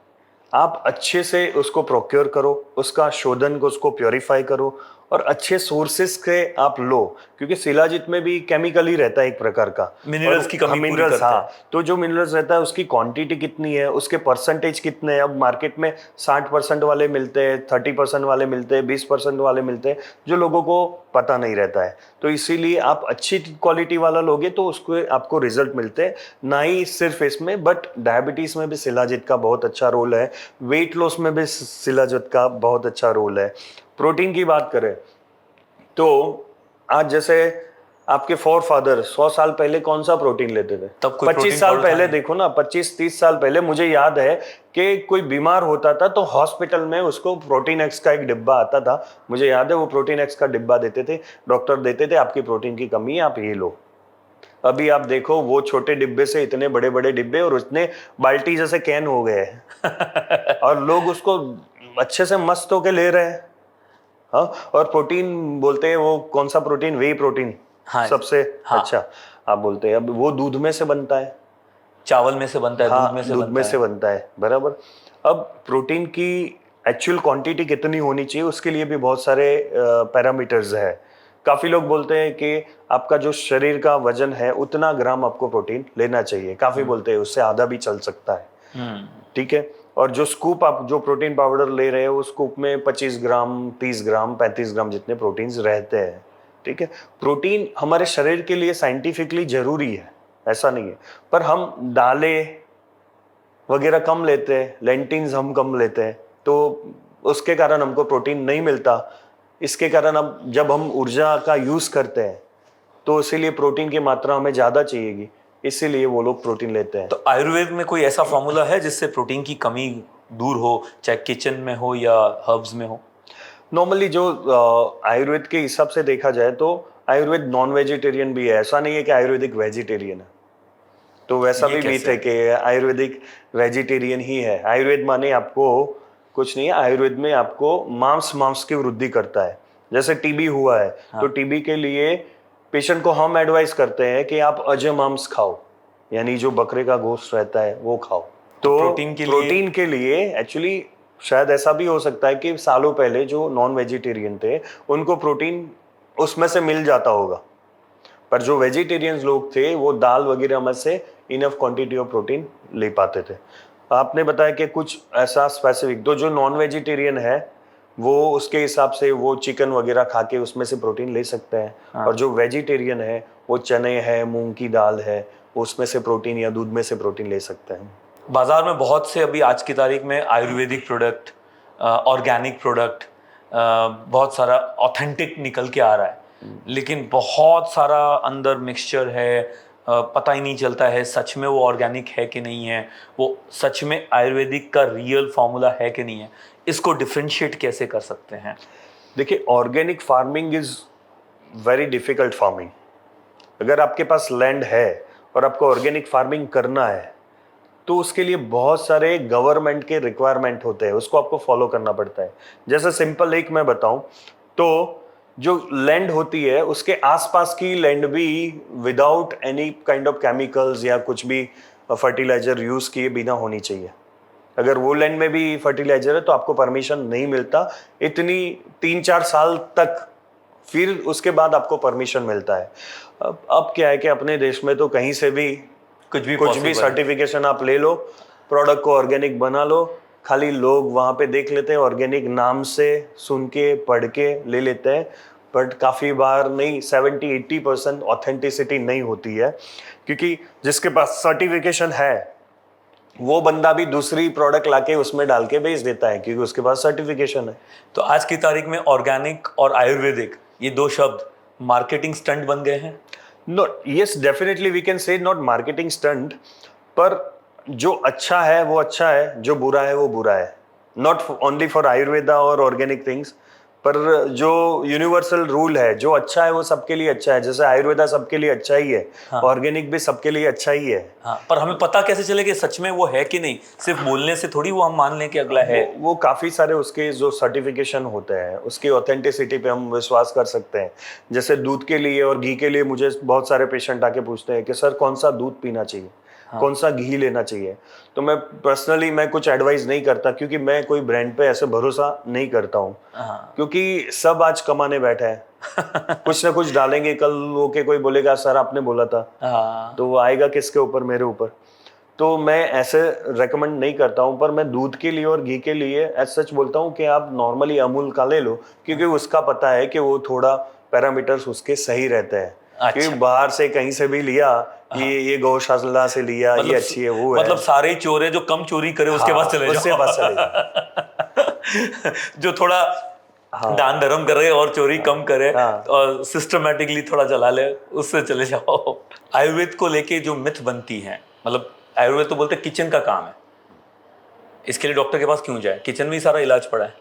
आप अच्छे से उसको प्रोक्योर करो, उसका शोधन को उसको प्योरीफाई करो और अच्छे सोर्सेस के आप लो, क्योंकि शिलाजीत में भी केमिकल ही रहता है एक प्रकार का। मिनरल्स की कमी पूरी करता है। हाँ, तो जो मिनरल्स रहता है उसकी क्वांटिटी कितनी है, उसके परसेंटेज कितने हैं। अब मार्केट में 60% वाले मिलते हैं, 30% वाले मिलते हैं, 20% वाले मिलते हैं, जो लोगों को पता नहीं रहता है। तो इसीलिए आप अच्छी क्वालिटी वाला लोगे तो उसको आपको रिजल्ट मिलते हैं। ना ही सिर्फ इसमें, बट डायबिटीज में भी शिलाजीत का बहुत अच्छा रोल है, वेट लॉस में भी शिलाजीत का बहुत अच्छा रोल है। प्रोटीन की बात करें तो आज जैसे आपके फोर फादर 100 साल पहले कौन सा प्रोटीन लेते थे? तब कोई 25 प्रोटीन साल पाउडर था पहले नहीं। देखो ना, 25-30 साल पहले मुझे याद है कि कोई बीमार होता था तो हॉस्पिटल में उसको प्रोटीन एक्स का एक डिब्बा आता था। मुझे याद है वो प्रोटीन एक्स का डिब्बा देते थे, डॉक्टर देते थे, आपकी प्रोटीन की कमी है, आप ये लो। अभी आप देखो वो छोटे डिब्बे से इतने बड़े बड़े डिब्बे और उतने बाल्टी जैसे कैन हो गए हैं और लोग उसको अच्छे से मस्त होके ले रहे हैं। हाँ, और प्रोटीन बोलते हैं वो कौन सा प्रोटीन? वे प्रोटीन हाँ सबसे हाँ। अच्छा आप बोलते हैं। अब वो दूध में से बनता है, चावल में से बनता है, दूध में हाँ से दूध बनता में है। से बनता है, बराबर। अब प्रोटीन की एक्चुअल क्वांटिटी कितनी होनी चाहिए उसके लिए भी बहुत सारे पैरामीटर्स है। काफी लोग बोलते हैं कि आपका जो शरीर का वजन है उतना ग्राम आपको प्रोटीन लेना चाहिए, काफी बोलते हैं उससे आधा भी चल सकता है, हम्म। ठीक है। और जो स्कूप आप जो प्रोटीन पाउडर ले रहे हो उस स्कूप में 25 ग्राम, 30 ग्राम, 35 ग्राम जितने प्रोटीन्स रहते हैं, ठीक है। प्रोटीन हमारे शरीर के लिए साइंटिफिकली जरूरी है, ऐसा नहीं है, पर हम दालें वगैरह कम लेते हैं, लेंटिन्स हम कम लेते हैं, तो उसके कारण हमको प्रोटीन नहीं मिलता। इसके कारण अब जब हम ऊर्जा का यूज करते हैं तो इसीलिए प्रोटीन की मात्रा हमें ज्यादा चाहिएगी, इसीलिए वो लोग प्रोटीन लेते हैं। तो आयुर्वेद में कोई ऐसा फॉर्मूला है जिससे प्रोटीन की कमी दूर हो, चाहे किचन में हो या हर्ब्स में हो? नॉर्मली जो आयुर्वेद के हिसाब से देखा जाए तो आयुर्वेद नॉन वेजिटेरियन भी है, ऐसा नहीं है कि आयुर्वेदिक वेजिटेरियन है। तो वैसा ये भी कैसे मीथ है कि आयुर्वेदिक वेजिटेरियन ही है। आयुर्वेद माने आपको कुछ नहीं है, आयुर्वेद में आपको मांस की वृद्धि करता है। जैसे टीबी हुआ है तो टीबी के लिए पेशेंट को हम एडवाइस करते हैं कि आप अजय मांस खाओ, यानी जो बकरे का गोश्त रहता है वो खाओ। तो प्रोटीन के लिए एक्चुअली शायद ऐसा भी हो सकता है कि सालों पहले जो नॉन वेजिटेरियन थे उनको प्रोटीन उसमें से मिल जाता होगा, पर जो वेजिटेरियंस लोग थे वो दाल वगैरह में से इनफ क्वांटिटी ऑफ प्रोटीन ले पाते थे। आपने बताया कि कुछ ऐसा स्पेसिफिक, तो जो नॉन वेजिटेरियन है वो उसके हिसाब से वो चिकन वगैरह खा के उसमें से प्रोटीन ले सकते हैं, और जो वेजिटेरियन है वो चने है, मूंग की दाल है, उसमें से प्रोटीन या दूध में से प्रोटीन ले सकते हैं। बाजार में बहुत से अभी आज की तारीख में आयुर्वेदिक प्रोडक्ट, ऑर्गेनिक प्रोडक्ट, बहुत सारा ऑथेंटिक निकल के आ रहा है, लेकिन बहुत सारा अंदर मिक्सचर है, पता ही नहीं चलता है सच में वो ऑर्गेनिक है कि नहीं है, वो सच में आयुर्वेदिक का रियल फॉर्मूला है कि नहीं है। इसको डिफरेंशिएट कैसे कर सकते हैं? देखिए, organic farming is very difficult farming. अगर आपके पास लैंड है और आपको ऑर्गेनिक फार्मिंग करना है तो उसके लिए बहुत सारे गवर्नमेंट के रिक्वायरमेंट होते हैं, उसको आपको फॉलो करना पड़ता है। जैसे सिंपल एक मैं बताऊं तो जो लैंड होती है उसके आसपास की लैंड भी without any kind of chemicals या कुछ भी फर्टिलाइजर यूज किए बिना होनी चाहिए। अगर वो लैंड में भी फर्टिलाइजर है तो आपको परमिशन नहीं मिलता इतनी 3-4 साल तक, फिर उसके बाद आपको परमिशन मिलता है। अब क्या है कि अपने देश में तो कहीं से भी कुछ भी possible है। सर्टिफिकेशन आप ले लो, प्रोडक्ट को ऑर्गेनिक बना लो, खाली लोग वहाँ पे देख लेते हैं, ऑर्गेनिक नाम से सुन के पढ़ के ले लेते हैं, बट काफ़ी बार नहीं, 70-80% ऑथेंटिसिटी नहीं होती है, क्योंकि जिसके पास सर्टिफिकेशन है वो बंदा भी दूसरी प्रोडक्ट लाके उसमें डाल के बेच देता है क्योंकि उसके पास सर्टिफिकेशन है। तो आज की तारीख में ऑर्गेनिक और आयुर्वेदिक ये दो शब्द मार्केटिंग स्टंट बन गए हैं। Not, yes definitely we can say not marketing stunt, पर जो अच्छा है वो अच्छा है, जो बुरा है वो बुरा है। नॉट ओनली फॉर आयुर्वेदा और ऑर्गेनिक थिंग्स, पर जो यूनिवर्सल रूल है जो अच्छा है वो सबके लिए अच्छा है। जैसे आयुर्वेदा सबके लिए अच्छा ही है, ऑर्गेनिक भी सबके लिए अच्छा ही है। हाँ, पर हमें पता कैसे चले कि सच में वो है कि नहीं? सिर्फ बोलने से थोड़ी वो हम मान लें कि अगला है। वो काफ़ी सारे उसके जो सर्टिफिकेशन होते हैं उसकी ऑथेंटिसिटी पे हम विश्वास कर सकते हैं। जैसे दूध के लिए और घी के लिए मुझे बहुत सारे पेशेंट आके पूछते हैं कि सर कौन सा दूध पीना चाहिए, कौन सा घी लेना चाहिए। तो मैं पर्सनली मैं कुछ एडवाइस नहीं करता, क्योंकि मैं कोई ब्रांड पे ऐसे भरोसा नहीं करता हूँ, क्योंकि सब आज कमाने बैठे हैं कुछ ना कुछ डालेंगे, कल वो के कोई बोलेगा सर आपने बोला था, तो वो आएगा किसके ऊपर? मेरे ऊपर। तो मैं ऐसे रेकमेंड नहीं करता हूँ, पर मैं दूध के लिए और घी के लिए एज सच बोलता हूँ कि आप नॉर्मली अमूल का ले लो, क्योंकि उसका पता है कि वो थोड़ा पैरामीटर्स उसके सही रहते हैं। क्योंकि बाहर से कहीं से भी लिया, ये गौशाला से लिया, ये अच्छी है, वो है, मतलब सारे ही चोर है, जो कम चोरी करे उसके पास चले जाओ, उसके पास चले जाओ। जो थोड़ा हाँ। दान धर्म करे और चोरी कम करे हाँ। और सिस्टमेटिकली थोड़ा चला ले, उससे चले जाओ। आयुर्वेद को लेके जो मिथ बनती है, मतलब आयुर्वेद तो बोलते किचन का काम है, इसके लिए डॉक्टर के पास क्यों जाए, किचन में ही सारा इलाज पड़ा है।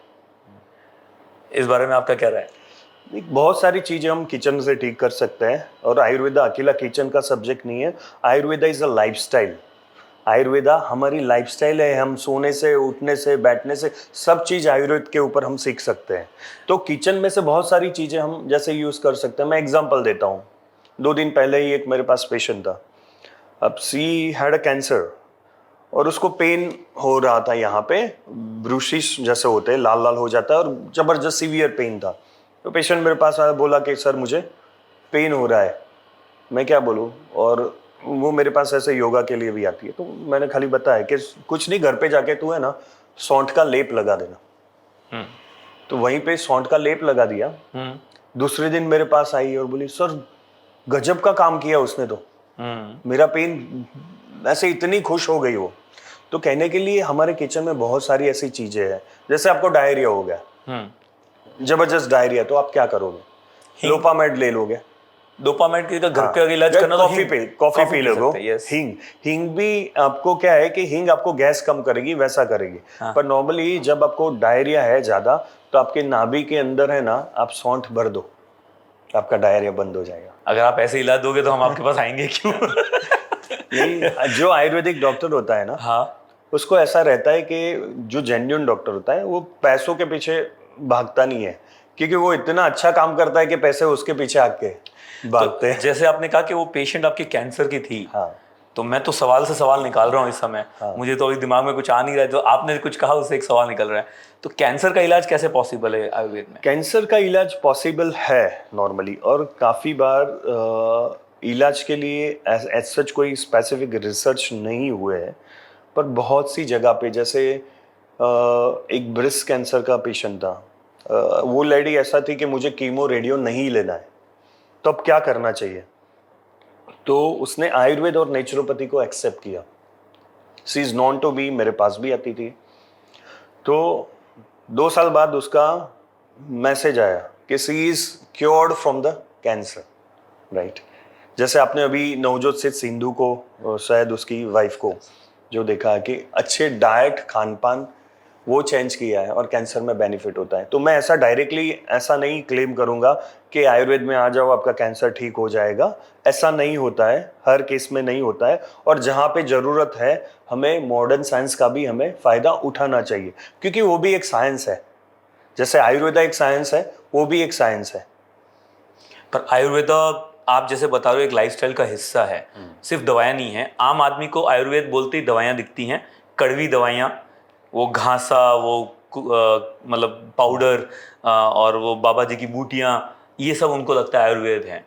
इस बारे में आपका क्या राय है? बहुत सारी चीजें हम किचन से ठीक कर सकते हैं, और आयुर्वेदा अकेला किचन का सब्जेक्ट नहीं है। Ayurveda is a lifestyle. Ayurveda हमारी लाइफस्टाइल है। हम सोने से, उठने से, बैठने से, सब चीज़ आयुर्वेद के ऊपर हम सीख सकते हैं। तो किचन में से बहुत सारी चीज़ें हम जैसे यूज़ कर सकते हैं। मैं एग्जांपल देता हूँ। 2 दिन पहले ही एक मेरे पास पेशेंट था। अब सी हैड अ कैंसर, और उसको पेन हो रहा था यहाँ पे, ब्रूसिस जैसे होते हैं, लाल लाल हो जाता है, और ज़बरदस्त सीवियर पेन था। तो पेशेंट मेरे पास आया, बोला कि सर मुझे पेन हो रहा है। मैं क्या बोलूँ, और वो मेरे पास ऐसे योगा के लिए भी आती है। तो मैंने खाली बताया कि कुछ नहीं, घर पे जाके तू है ना सौंठ का लेप लगा देना। तो वहीं पे सौंठ का लेप लगा दिया। दूसरे दिन मेरे पास आई और बोली सर गजब का काम किया उसने तो, मेरा पेन, ऐसे इतनी खुश हो गई वो। तो कहने के लिए हमारे किचन में बहुत सारी ऐसी चीजें हैं। जैसे आपको डायरिया हो गया, जबरदस्त डायरिया, तो आप क्या करोगे? लोपामेड ले लोगे। डोपामेट की घर हाँ, पे अगर इलाज करना तो कॉफी पी लोगो। यस। हींग भी आपको क्या है कि हींग आपको गैस कम करेगी, वैसा करेगी। हाँ। पर नॉर्मली जब आपको डायरिया है ज्यादा, तो आपके नाभि के अंदर है ना, आप सौंठ भर दो, आपका डायरिया बंद हो जाएगा। अगर आप ऐसे इलाज दोगे तो हम आपके पास आएंगे क्यों? नहीं, जो आयुर्वेदिक डॉक्टर होता है ना, हाँ, उसको ऐसा रहता है कि जो जेन्युइन डॉक्टर होता है वो पैसों के पीछे भागता नहीं है, क्योंकि वो इतना अच्छा काम करता है कि पैसे उसके पीछे आके भागते हैं। जैसे आपने कहा कि वो पेशेंट आपकी कैंसर की थी, हाँ। तो मैं तो सवाल से सवाल निकाल रहा हूँ इस समय। मुझे तो अभी दिमाग में कुछ आ नहीं रहा है, जो आपने कुछ कहा उससे एक सवाल निकल रहा है। तो कैंसर का इलाज कैसे पॉसिबल है आयुर्वेद में? कैंसर का इलाज पॉसिबल है नॉर्मली, और काफ़ी बार इलाज के लिए एज सच कोई स्पेसिफिक रिसर्च नहीं हुए हैं। पर बहुत सी जगह पे, जैसे एक ब्रेस्ट कैंसर का पेशेंट था। वो लेडी ऐसा थी कि मुझे कीमो रेडियो नहीं लेना है, तो अब क्या करना चाहिए? तो उसने आयुर्वेद और नेचुरोपैथी को एक्सेप्ट किया। सी इज़ नॉन टू बी, मेरे पास भी आती थी। तो 2 साल बाद उसका मैसेज आया कि she is cured from the cancer, right. जैसे आपने अभी नवजोत सिद्ध सिंधु को, और शायद उसकी वाइफ को, जो देखा कि अच्छे डाइट, खान पान वो चेंज किया है और कैंसर में बेनिफिट होता है। तो मैं ऐसा डायरेक्टली ऐसा नहीं क्लेम करूंगा कि आयुर्वेद में आ जाओ आपका कैंसर ठीक हो जाएगा। ऐसा नहीं होता है, हर केस में नहीं होता है। और जहाँ पे ज़रूरत है, हमें मॉडर्न साइंस का भी हमें फ़ायदा उठाना चाहिए, क्योंकि वो भी एक साइंस है। जैसे आयुर्वेदा एक साइंस है, वो भी एक साइंस है। पर आयुर्वेदा आप जैसे बता रहे हो एक लाइफस्टाइल का हिस्सा है, सिर्फ दवाएं नहीं है। आम आदमी को आयुर्वेद बोलते ही दवाएं दिखती हैं, कड़वी दवाइयाँ, वो घासा, वो मतलब पाउडर, और वो बाबा जी की बूटियाँ, ये सब उनको लगता है आयुर्वेद है।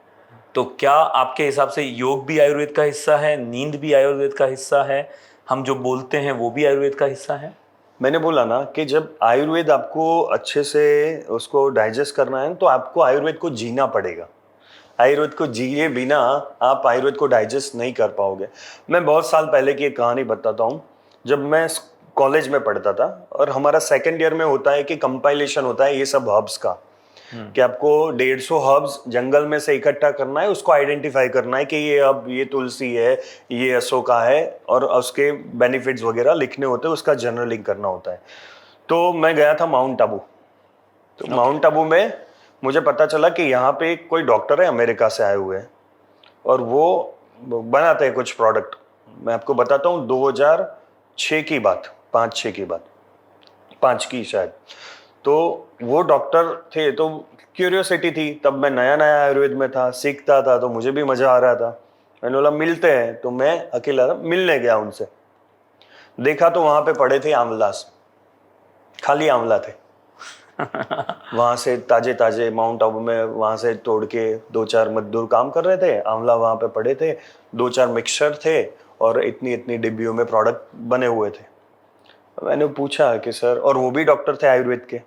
तो क्या आपके हिसाब से योग भी आयुर्वेद का हिस्सा है, नींद भी आयुर्वेद का हिस्सा है, हम जो बोलते हैं वो भी आयुर्वेद का हिस्सा है? मैंने बोला ना कि जब आयुर्वेद आपको अच्छे से उसको डाइजेस्ट करना है, तो आपको आयुर्वेद को जीना पड़ेगा। आयुर्वेद को जिए बिना आप आयुर्वेद को डाइजेस्ट नहीं कर पाओगे। मैं बहुत साल पहले की एक कहानी बताता हूँ। जब मैं कॉलेज में पढ़ता था, और हमारा सेकेंड ईयर में होता है कि कंपाइलेशन होता है ये सब हर्ब्स का, कि आपको 150 हर्ब्स जंगल में से इकट्ठा करना है, उसको आइडेंटिफाई करना है कि ये हर्ब, ये तुलसी है, ये अशोका है, और उसके बेनिफिट्स वगैरह लिखने होते हैं, उसका जर्नलिंग करना होता है। तो मैं गया था माउंट आबू। तो माउंट आबू में मुझे पता चला कि यहाँ पे कोई डॉक्टर है, अमेरिका से आए हुए हैं, और वो बनाते हैं कुछ प्रोडक्ट। मैं आपको बताता हूँ, 2006 की बात, 5-6 की बात, 5 की शायद। तो वो डॉक्टर थे, तो क्यूरियोसिटी थी, तब मैं नया नया आयुर्वेद में था, सीखता था, तो मुझे भी मज़ा आ रहा था। मैंने बोला मिलते हैं, तो मैं अकेला मिलने गया उनसे। देखा तो वहाँ पे पड़े थे आंवलास, खाली आंवला थे। वहाँ से ताजे ताजे माउंट आबू में वहाँ से तोड़ के 2-4 मजदूर काम कर रहे थे, आंवला वहाँ पे पड़े थे, 2-4 मिक्सचर थे, और इतनी इतनी डिब्बियों में प्रोडक्ट बने हुए थे। मैंने पूछा कि सर, और वो भी डॉक्टर थे आयुर्वेद के।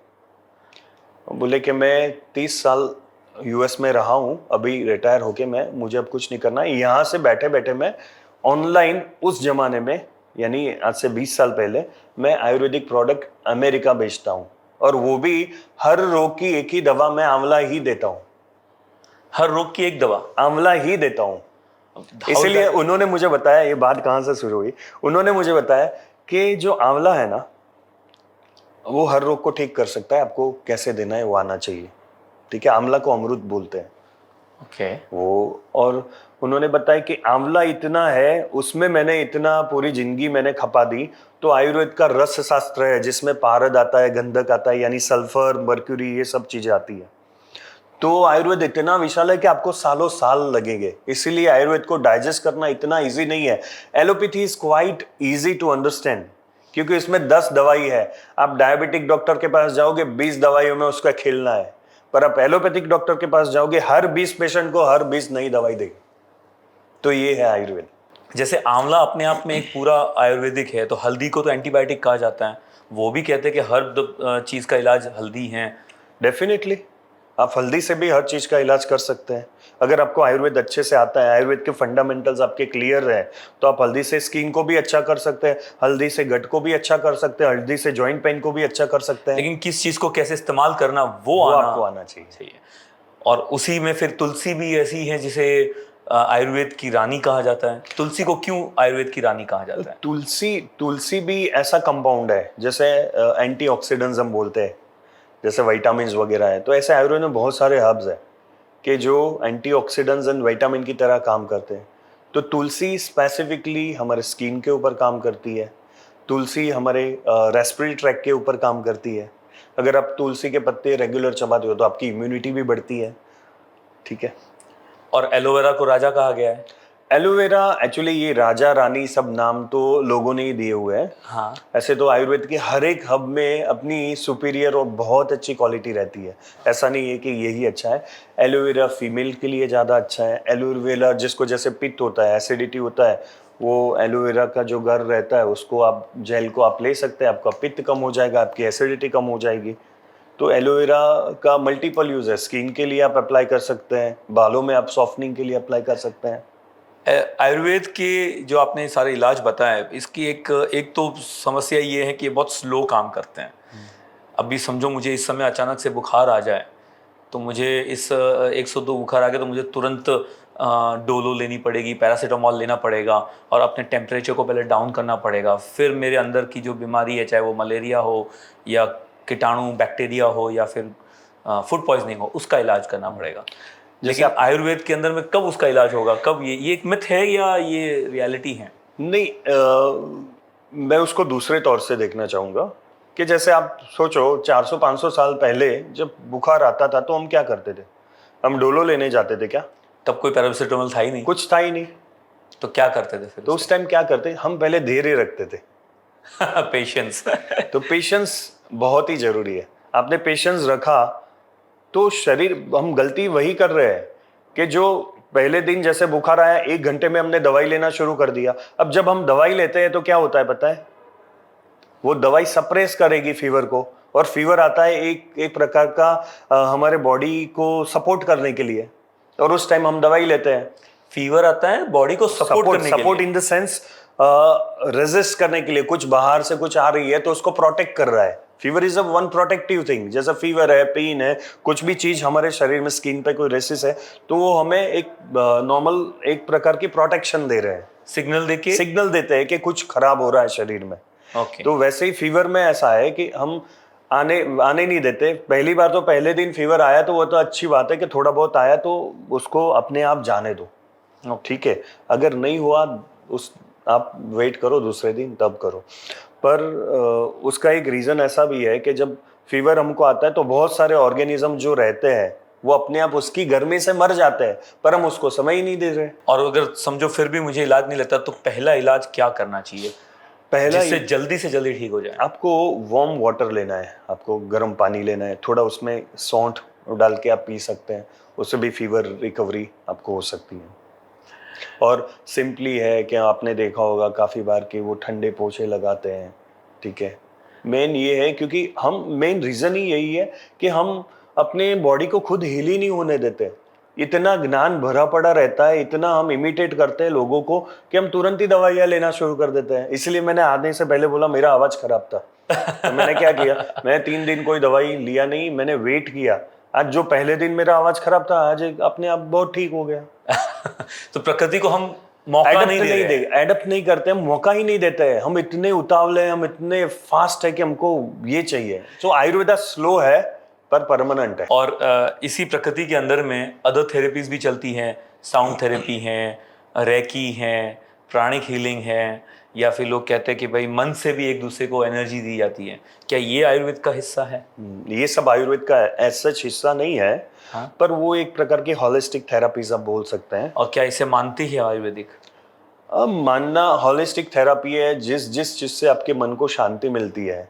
बोले कि मैं 30 साल यूएस में रहा हूँ, अभी रिटायर होके मुझे अब कुछ नहीं करना है, यहाँ से बैठे बैठे मैं ऑनलाइन, उस जमाने में यानी आज से 20 साल पहले, मैं आयुर्वेदिक प्रोडक्ट अमेरिका बेचता हूँ। और वो भी हर रोग की एक ही दवा मैं आंवला ही देता हूँ, हर रोग की एक दवा? आंवला ही देता हूँ। How इसीलिए that- उन्होंने मुझे बताया, ये बात कहाँ से शुरू हुई, उन्होंने मुझे बताया कि जो आंवला है ना वो हर रोग को ठीक कर सकता है, आपको कैसे देना है वो आना चाहिए। ठीक है, आंवला को अमृत बोलते हैं ओके। वो। और उन्होंने बताया कि आंवला इतना है, उसमें मैंने इतना पूरी जिंदगी मैंने खपा दी। तो आयुर्वेद का रस शास्त्र है जिसमें पारद आता है, गंधक आता है, यानी सल्फर, मर्क्यूरी, ये सब चीजें आती है। तो आयुर्वेद इतना विशाल है कि आपको सालों साल लगेंगे, इसीलिए आयुर्वेद को डाइजेस्ट करना इतना इजी नहीं है। Allopathy is quite easy to understand, क्योंकि इसमें 10 दवाई है। आप डायबिटिक डॉक्टर के पास जाओगे, 20 दवाइयों में उसका खेलना है। पर आप एलोपैथिक डॉक्टर के पास जाओगे, हर 20 पेशेंट को हर 20 नई दवाई देगी। तो ये है आयुर्वेद। जैसे आंवला अपने आप में एक पूरा आयुर्वेदिक है, तो हल्दी को तो एंटीबायोटिक कहा जाता है, वो भी कहते हैं कि हर चीज का इलाज हल्दी है। डेफिनेटली आप हल्दी से भी हर चीज का इलाज कर सकते हैं। अगर आपको आयुर्वेद अच्छे से आता है, आयुर्वेद के फंडामेंटल्स आपके क्लियर है, तो आप हल्दी से स्किन को भी अच्छा कर सकते हैं, हल्दी से गट को भी अच्छा कर सकते हैं, हल्दी से जॉइंट पेन को भी अच्छा कर सकते हैं। लेकिन किस चीज को कैसे इस्तेमाल करना वो आपको आना चाहिए। और उसी में फिर तुलसी भी ऐसी है जिसे आयुर्वेद की रानी कहा जाता है। तुलसी को क्यों आयुर्वेद की रानी कहा जाता है? तुलसी भी ऐसा कंपाउंड है, जैसे एंटीऑक्सीडेंट्स हम बोलते हैं, जैसे विटामिन वगैरह है। तो ऐसे आयुर्वेद में बहुत सारे हर्ब्स हैं कि जो एंटीऑक्सीडेंट्स एंड विटामिन की तरह काम करते हैं। तो तुलसी स्पेसिफिकली हमारे स्किन के ऊपर काम करती है, तुलसी हमारे रेस्पिरेटरी ट्रैक के ऊपर काम करती है। अगर आप तुलसी के पत्ते रेगुलर चबाते हो तो आपकी इम्यूनिटी भी बढ़ती है। ठीक है। और एलोवेरा को राजा कहा गया है। एलोवेरा एक्चुअली ये राजा रानी सब नाम तो लोगों ने ही दिए हुए हैं। हाँ। ऐसे तो आयुर्वेद के हर एक हब में अपनी सुपीरियर और बहुत अच्छी क्वालिटी रहती है, ऐसा नहीं है कि यही अच्छा है। एलोवेरा फीमेल के लिए ज़्यादा अच्छा है। एलोवेरा जिसको जैसे पित्त होता है, एसिडिटी होता है, वो एलोवेरा का जो गर रहता है उसको आप जेल को आप ले सकते हैं, आपका पित्त कम हो जाएगा, आपकी एसिडिटी कम हो जाएगी। तो एलोवेरा का मल्टीपल यूज़ है। स्किन के लिए आप अप्लाई कर सकते हैं, बालों में आप सॉफ्टनिंग के लिए अप्लाई कर सकते हैं। आयुर्वेद के जो आपने सारे इलाज बताए, इसकी एक एक तो समस्या ये है कि ये बहुत स्लो काम करते हैं। अभी समझो मुझे इस समय अचानक से बुखार आ जाए, तो मुझे इस 102 बुखार आ गया तो मुझे तुरंत डोलो लेनी पड़ेगी, पैरासीटामॉल लेना पड़ेगा, और अपने टेम्परेचर को पहले डाउन करना पड़ेगा। फिर मेरे अंदर की जो बीमारी है, चाहे वो मलेरिया हो या कीटाणु बैक्टीरिया हो या फिर फूड पॉइजनिंग हो, उसका इलाज करना पड़ेगा। लेकिन आयुर्वेद के अंदर में कब उसका इलाज होगा? कब? ये एक मिथ है या ये रियलिटी है? नहीं, मैं उसको दूसरे तौर से देखना चाहूँगा कि जैसे आप सोचो 400-500 साल पहले जब बुखार आता था तो हम क्या करते थे? हम डोलो लेने जाते थे क्या? तब कोई पैरासिटामोल था ही नहीं। कुछ था ही नहीं। तो क्या करते थे फिर? तो उस टाइम क्या करते? हम पहले धैर्य रखते थे। पेशेंस। तो पेशेंस बहुत ही जरूरी है। आपने पेशेंस रखा तो शरीर, हम गलती वही कर रहे हैं कि जो पहले दिन जैसे बुखार आया 1 घंटे में हमने दवाई लेना शुरू कर दिया। अब जब हम दवाई लेते हैं तो क्या होता है पता है? वो दवाई सप्रेस करेगी फीवर को, और फीवर आता है एक प्रकार का हमारे बॉडी को सपोर्ट करने के लिए, और उस टाइम हम दवाई लेते हैं। फीवर आता है बॉडी को सपोर्ट करने के लिए। Support in the sense resist करने के लिए, कुछ बाहर से कुछ आ रही है तो उसको प्रोटेक्ट कर रहा है। Fever is a one protective thing. जैसा फीवर है, पेन है, कुछ भी चीज हमारे शरीर में, स्किन पे कोई रेसिस है, तो वो हमें एक नॉर्मल एक प्रकार की प्रोटेक्शन दे रहे हैं, सिग्नल देते हैं कि कुछ खराब हो रहा है शरीर में। तो वैसे ही फीवर में ऐसा है कि हम आने नहीं देते। पहली बार तो पहले दिन फीवर आया तो वो तो अच्छी बात है कि थोड़ा बहुत आया तो उसको अपने आप जाने दो, ठीक है। अगर नहीं हुआ आप वेट करो दूसरे दिन, तब करो। पर उसका एक रीज़न ऐसा भी है कि जब फीवर हमको आता है तो बहुत सारे ऑर्गेनिज्म जो रहते हैं वो अपने आप उसकी गर्मी से मर जाते हैं, पर हम उसको समय ही नहीं दे रहे। और अगर समझो फिर भी मुझे इलाज नहीं लगता, तो पहला इलाज क्या करना चाहिए जिससे जल्दी से जल्दी ठीक हो जाए? आपको वार्म वाटर लेना है, आपको गर्म पानी लेना है, थोड़ा उसमें सौंठ डाल के आप पी सकते हैं, उससे भी फीवर रिकवरी आपको हो सकती है। और सिंपली है कि आपने देखा होगा काफ़ी बार कि वो ठंडे पोछे लगाते हैं, ठीक है। मेन ये है क्योंकि मेन रीज़न ही यही है कि हम अपने बॉडी को खुद हील ही नहीं होने देते। इतना ज्ञान भरा पड़ा रहता है, इतना हम इमिटेट करते हैं लोगों को कि हम तुरंत ही दवाइयाँ लेना शुरू कर देते हैं। इसलिए मैंने आने से पहले बोला मेरा आवाज़ खराब था, तो मैंने क्या किया, मैं 3 दिन कोई दवाई लिया नहीं, मैंने वेट किया। आज जो पहले दिन मेरा आवाज खराब था, आज अपने आप बहुत ठीक हो गया। तो प्रकृति को हम मौका नहीं दे रहे हैं। एडप्ट नहीं करते, हम मौका ही नहीं देते हैं। हम इतने उतावले हैं, हम इतने फास्ट है कि हमको ये चाहिए। तो आयुर्वेदा स्लो है पर परमानेंट है। और इसी प्रकृति के अंदर में अदर थेरेपीज भी चलती हैं, साउंड थेरेपी हैं, रेकी हैं, प्राणिक हीलिंग है, या फिर लोग कहते हैं कि भाई मन से भी एक दूसरे को एनर्जी दी जाती है। क्या ये आयुर्वेद का हिस्सा है? ये सब आयुर्वेद का एज सच हिस्सा नहीं है। हाँ। पर वो एक प्रकार की हॉलिस्टिक थेरापीज आप बोल सकते हैं। और क्या इसे मानती है आयुर्वेदिक? अब मानना हॉलिस्टिक थेरापी है, जिस चीज से आपके मन को शांति मिलती है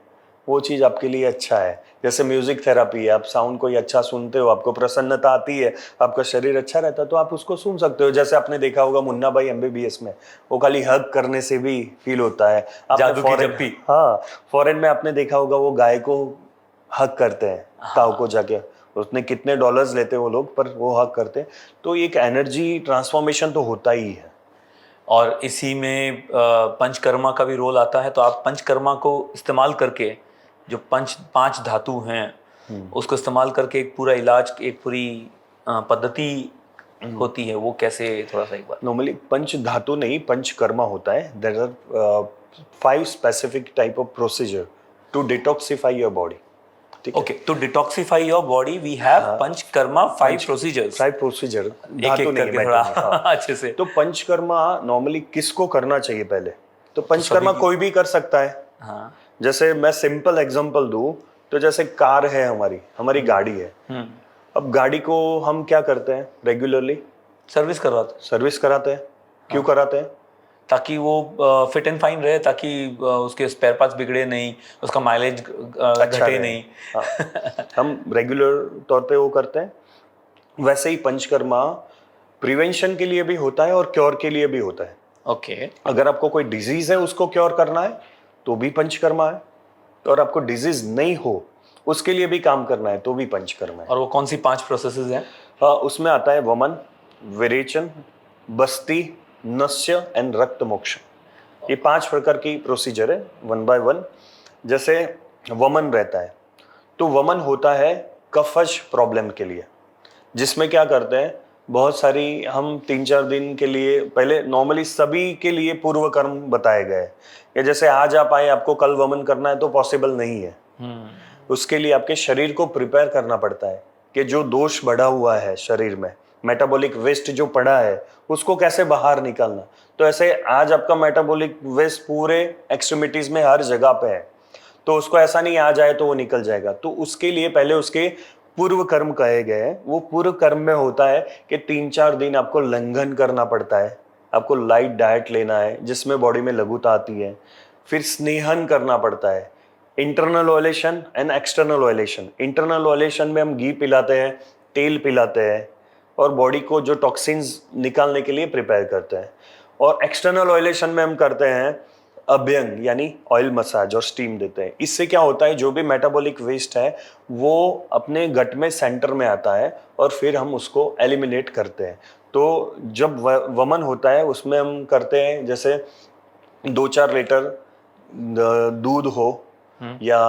वो चीज आपके लिए अच्छा है। जैसे म्यूजिक थेरापी है, आप साउंड कोई अच्छा सुनते हो, आपको प्रसन्नता आती है, आपका शरीर अच्छा रहता है, तो आप उसको सुन सकते हो। जैसे आपने देखा होगा मुन्ना भाई एमबीबीएस में, वो खाली हग करने से भी फील होता है। जादू की जप्पी। हाँ, फॉरेन में आपने देखा होगा वो गाय को हग करते हैं, काऊ को जाके, उसने कितने डॉलर्स लेते हैं वो लोग, पर वो हग करते हैं। तो एक एनर्जी ट्रांसफॉर्मेशन तो होता ही है। और इसी में पंचकर्मा का भी रोल आता है। तो आप पंचकर्मा को इस्तेमाल करके, जो पांच धातु हैं उसको इस्तेमाल करके एक पूरा इलाज, एक पूरी पद्धति होती है, वो कैसे, थोड़ा सा एक बार। नॉर्मली पंच धातु नहीं, पंचकर्मा होता है। There are 5 specific type of procedure to detoxify your body. ठीक है। Okay, to detoxify your body we have panchakarma 5 procedures. 5 procedure, एक धातु एक नहीं करके है, थोड़ा मेटल नहीं, हाँ। अच्छे से। तो पंचकर्मा नॉर्मली किसको करना चाहिए पहले? तो पंचकर्मा कोई भी कर सकता है। हाँ। जैसे मैं सिंपल एग्जांपल दूं तो जैसे कार है, हमारी गाड़ी है। अब गाड़ी को हम क्या करते हैं रेगुलरली? सर्विस करवाते, सर्विस कराते हैं। क्यों कराते हैं? ताकि वो फिट एंड फाइन रहे, ताकि उसके स्पेयर पार्ट्स बिगड़े नहीं, उसका माइलेज अच्छा घटे रहे। नहीं। हाँ, हम रेगुलर तौर पे वो करते हैं। वैसे ही पंचकर्मा प्रिवेंशन के लिए भी होता है और क्योर के लिए भी होता है। ओके। अगर आपको कोई डिजीज है उसको क्योर करना है तो भी पंचकर्मा है, और आपको डिजीज नहीं हो उसके लिए भी काम करना है तो भी पंचकर्मा है। और वो कौन सी 5 प्रोसेसेस हैं? उसमें आता है वमन, विरेचन, बस्ती, नस्य एंड रक्त मोक्ष। ये 5 प्रकार की प्रोसीजर है, 1 बाय 1। जैसे वमन रहता है, तो वमन होता है कफज प्रॉब्लम के लिए, जिसमें क्या करते हैं, बहुत सारी हम 3-4 दिन के लिए, पहले नॉर्मली सभी के लिए पूर्व कर्म बताए गए कि जैसे आज आप आए, आपको कल वमन करना है तो पॉसिबल नहीं है। उसके लिए आपके शरीर को प्रिपेयर करना पड़ता है कि जो दोष बढ़ा हुआ है शरीर में, मेटाबॉलिक वेस्ट जो पड़ा है, उसको कैसे बाहर निकालना। तो ऐसे आज आपका मेटाबॉलिक वेस्ट पूरे एक्सट्रीमिटीज में हर जगह पे है, तो उसको ऐसा नहीं आ जाए तो वो निकल जाएगा। तो उसके लिए पहले उसके पूर्व कर्म कहे गए हैं। वो पूर्व कर्म में होता है कि 3-4 दिन आपको लंघन करना पड़ता है, आपको लाइट डाइट लेना है जिसमें बॉडी में लघुता आती है। फिर स्नेहन करना पड़ता है, इंटरनल ऑयलेशन एंड एक्सटर्नल ऑयलेशन। इंटरनल ऑयलेशन में हम घी पिलाते हैं, तेल पिलाते हैं, और बॉडी को जो टॉक्सिन्स निकालने के लिए प्रिपेयर करते हैं। और एक्सटर्नल ऑयलेशन में हम करते हैं अभ्यंग, यानी ऑयल मसाज और स्टीम देते हैं। इससे क्या होता है, जो भी मेटाबॉलिक वेस्ट है वो अपने गट में सेंटर में आता है और फिर हम उसको एलिमिनेट करते हैं। तो जब वमन होता है उसमें हम करते हैं, जैसे 2-4 लीटर दूध हो या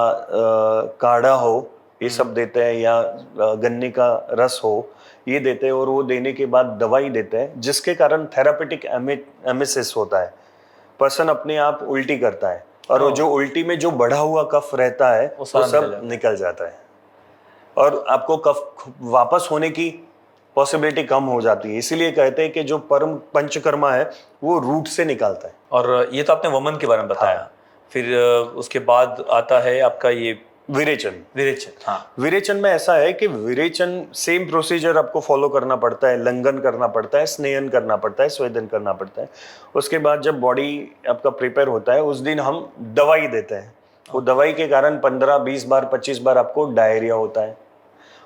काढ़ा हो, ये सब देते हैं, या गन्ने का रस हो, ये देते हैं। और वो देने के बाद दवाई देते हैं, जिसके कारण थेरापेटिक एमिसिस होता है। पर्सन अपने आप उल्टी करता है, और वो जो उल्टी में जो बढ़ा हुआ कफ रहता है वो सब निकल जाता है, और आपको कफ वापस होने की पॉसिबिलिटी कम हो जाती है। इसीलिए कहते हैं कि जो परम पंचकर्मा है वो रूट से निकालता है। और ये तो आपने वमन के बारे में बताया। हाँ। फिर उसके बाद आता है आपका ये विरेचन। विरेचन। हाँ। विरेचन में ऐसा है कि विरेचन सेम प्रोसीजर आपको फॉलो करना पड़ता है, लंघन करना पड़ता है, स्नेहन करना पड़ता है, स्वेदन करना पड़ता है। उसके बाद जब बॉडी आपका प्रिपेयर होता है, उस दिन हम दवाई देते हैं। वो दवाई के कारण 15-20 बार 25 बार आपको डायरिया होता है,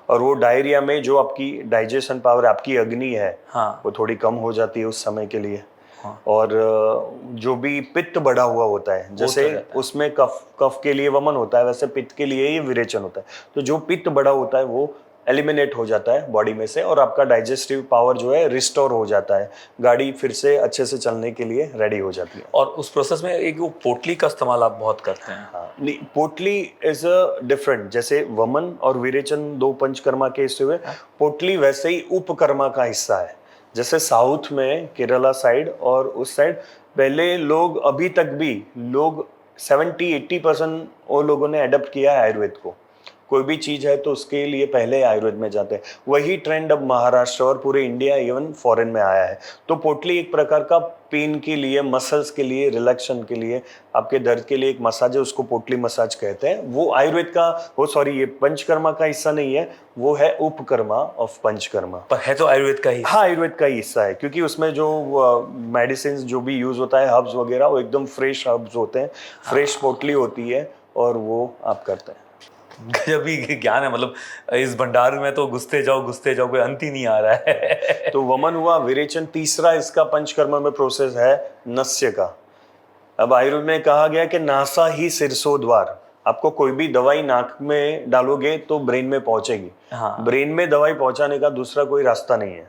और वो डायरिया में जो आपकी डाइजेशन पावर, आपकी अग्नि है, हाँ। वो थोड़ी कम हो जाती है उस समय के लिए। और जो भी पित्त बढ़ा हुआ होता है, जैसे उसमें कफ के लिए वमन होता है, वैसे पित्त के लिए ये विरेचन होता है। तो जो पित्त बढ़ा होता है वो एलिमिनेट हो जाता है बॉडी में से और आपका डाइजेस्टिव पावर जो है रिस्टोर हो जाता है, गाड़ी फिर से अच्छे से चलने के लिए रेडी हो जाती है। और उस प्रोसेस में एक वो पोटली का इस्तेमाल आप बहुत करते हैं। हाँ नहीं, पोटली इज अ डिफरेंट, जैसे वमन और विरेचन दो पंचकर्मा के हिस्से हुए, पोटली वैसे ही उपकर्मा का हिस्सा है। जैसे साउथ में केरला साइड और उस साइड पहले लोग, अभी तक भी लोग 70-80% वो लोगों ने अडॉप्ट किया है आयुर्वेद को। कोई भी चीज है तो उसके लिए पहले आयुर्वेद में जाते हैं। वही ट्रेंड अब महाराष्ट्र और पूरे इंडिया इवन फॉरेन में आया है। तो पोटली एक प्रकार का पेन के लिए, मसल्स के लिए, रिलैक्सेशन के लिए, आपके दर्द के लिए एक मसाज है, उसको पोटली मसाज कहते हैं। वो आयुर्वेद का, वो सॉरी ये पंचकर्मा का हिस्सा नहीं है, वो है उपकर्मा ऑफ पंचकर्मा। पर है तो आयुर्वेद का ही। हाँ आयुर्वेद का ही हिस्सा है, क्योंकि उसमें जो मेडिसिन जो भी यूज होता है, हर्ब्स वगैरह, वो एकदम फ्रेश हर्ब्स होते हैं, फ्रेश पोटली होती है और वो आप करते हैं। गजब ही ज्ञान है, मतलब इस भंडार में तो घुसते जाओ, कोई अंत ही नहीं आ रहा है। तो वमन हुआ, विरेचन तीसरा इसका पंचकर्मा में प्रोसेस है नस्य का। अब आयुर्वेद में कहा गया कि नासा ही सिरसो द्वार, आपको कोई भी दवाई नाक में डालोगे तो ब्रेन में पहुंचेगी। हाँ। ब्रेन में दवाई पहुंचाने का दूसरा कोई रास्ता नहीं है,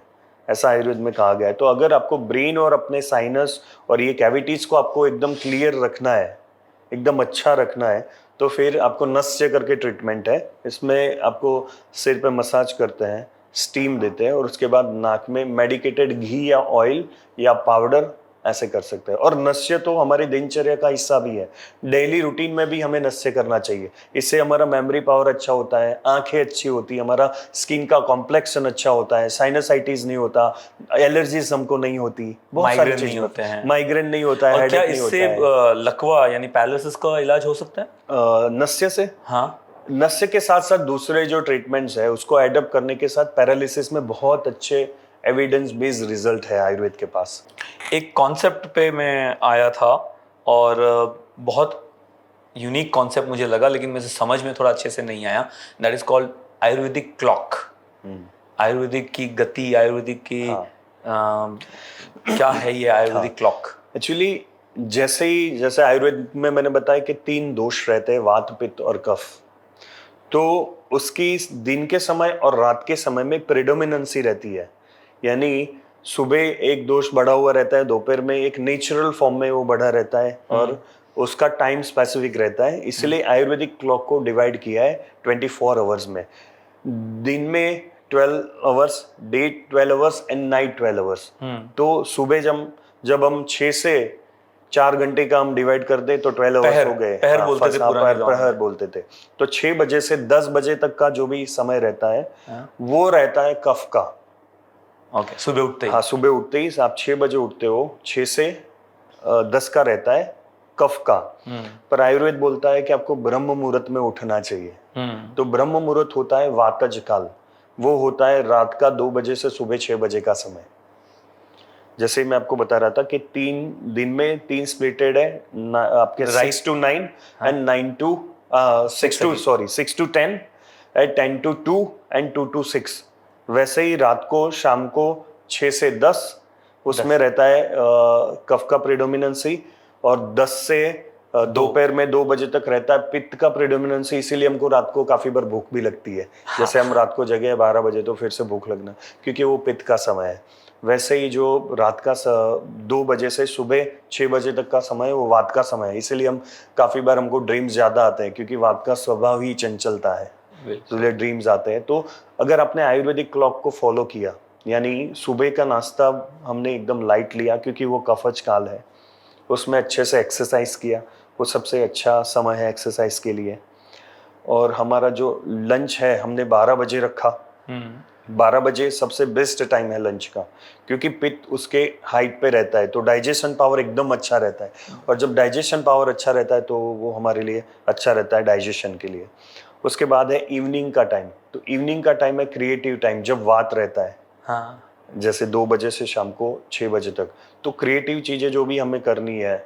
ऐसा आयुर्वेद में कहा गया है। तो अगर आपको ब्रेन और अपने साइनस और ये कैविटीज को आपको एकदम क्लियर रखना है, एकदम अच्छा रखना है, तो फिर आपको नस्य करके ट्रीटमेंट है। इसमें आपको सिर पे मसाज करते हैं, स्टीम देते हैं और उसके बाद नाक में मेडिकेटेड घी या ऑयल या पाउडर ऐसे कर सकते हैं। और नस्य तो हमारी दिनचर्या का हिस्सा भी है, डेली रूटीन में भी हमें नस्य करना चाहिए। इससे हमारा मेमोरी पावर अच्छा होता है, आंखें अच्छी होती है, हमारा स्किन का कॉम्प्लेक्शन अच्छा होता है, साइनसाइटिस नहीं होता, एलर्जीज हमको नहीं होती, बहुत सारी माइग्रेन नहीं चीजें होते हैं। माइग्रेन नहीं होता है, और क्या हेडेक नहीं होता इससे है। लकवा यानी पैरालिसिस का इलाज हो सकता है? नस्य से, हाँ। नस्य के साथ साथ दूसरे जो ट्रीटमेंट्स है उसको एडप्ट करने के साथ पैरालिसिस में बहुत अच्छे एविडेंस बेस्ड रिजल्ट है आयुर्वेद के पास। एक कॉन्सेप्ट पे मैं आया था और बहुत यूनिक कॉन्सेप्ट मुझे लगा, लेकिन मुझे समझ में थोड़ा अच्छे से नहीं आया। That is called Ayurvedic clock. Ayurvedic की गति, आयुर्वेदिक की क्या है ये आयुर्वेदिक क्लॉक? एक्चुअली जैसे आयुर्वेद में मैंने बताया कि 3 दोष रहते हैं, वात, पित्त और कफ। तो उसकी दिन के समय और रात के समय में प्रेडोमिनेंसी रहती है, यानी सुबह एक दोष बढ़ा हुआ रहता है, दोपहर में एक नेचुरल फॉर्म में वो बढ़ा रहता है और उसका टाइम स्पेसिफिक रहता है। इसलिए आयुर्वेदिक क्लॉक को डिवाइड किया है 24 आवर्स में। दिन में 12 hours, day 12 hours and night 12 hours. तो सुबह जब हम 6 से 4 घंटे का हम डिवाइड कर दे तो 12 आवर्स हो गए। पहर बोलते थे पुराने जमाने में। प्रहर बोलते थे। तो 6 बजे से 10 बजे तक का जो भी समय रहता है वो रहता है कफ का। ओके, सुबह उठते ही। हाँ, सुबह उठते ही आप 6 बजे उठते हो, 6 से 10 का रहता है कफ का। पर आयुर्वेद बोलता है कि आपको ब्रह्म मुहूर्त में उठना चाहिए। तो ब्रह्म मुहूर्त होता है वातज काल, वो होता है रात का 2 बजे से सुबह 6 बजे का समय। जैसे मैं आपको बता रहा था कि 3 दिन में 3 स्प्लिटेड है, आपके 6 to 9 and 6 to 10 and 10 to 2 and 2 to 6। वैसे ही रात को, शाम को 6 से 10 उसमें रहता है कफ का प्रेडोमिनेंसी, और 10 से दोपहर में 2 बजे तक रहता है पित्त का प्रेडोमिनेंसी। इसीलिए हमको रात को काफी बार भूख भी लगती है। जैसे हम रात को जगे 12 बजे तो फिर से भूख लगना, क्योंकि वो पित्त का समय है। वैसे ही जो रात का 2 बजे से सुबह 6 बजे तक का समय है वो वात का समय है। इसीलिए हम काफी बार हमको ड्रीम्स ज्यादा आते हैं, क्योंकि वात का स्वभाव ही चंचलता है, इसलिए ड्रीम्स आते हैं। तो अगर आपने आयुर्वेदिक क्लॉक को फॉलो किया, यानी सुबह का नाश्ता हमने एकदम लाइट लिया क्योंकि वो कफज काल है, उसमें अच्छे से एक्सरसाइज किया, वो सबसे अच्छा समय है एक्सरसाइज के लिए। और हमारा जो लंच है हमने 12 बजे रखा। 12 बजे सबसे बेस्ट टाइम है लंच का, क्योंकि पित्त उसके हाइट पे रहता है, तो डाइजेशन पावर एकदम अच्छा रहता है। और जब डाइजेशन पावर अच्छा रहता है तो वो हमारे लिए अच्छा रहता है डाइजेशन के लिए। उसके बाद है इवनिंग का टाइम। तो इवनिंग का टाइम है क्रिएटिव टाइम, जब वात रहता है। हाँ। जैसे 2 बजे से शाम को 6 बजे तक, तो क्रिएटिव चीज़ें जो भी हमें करनी है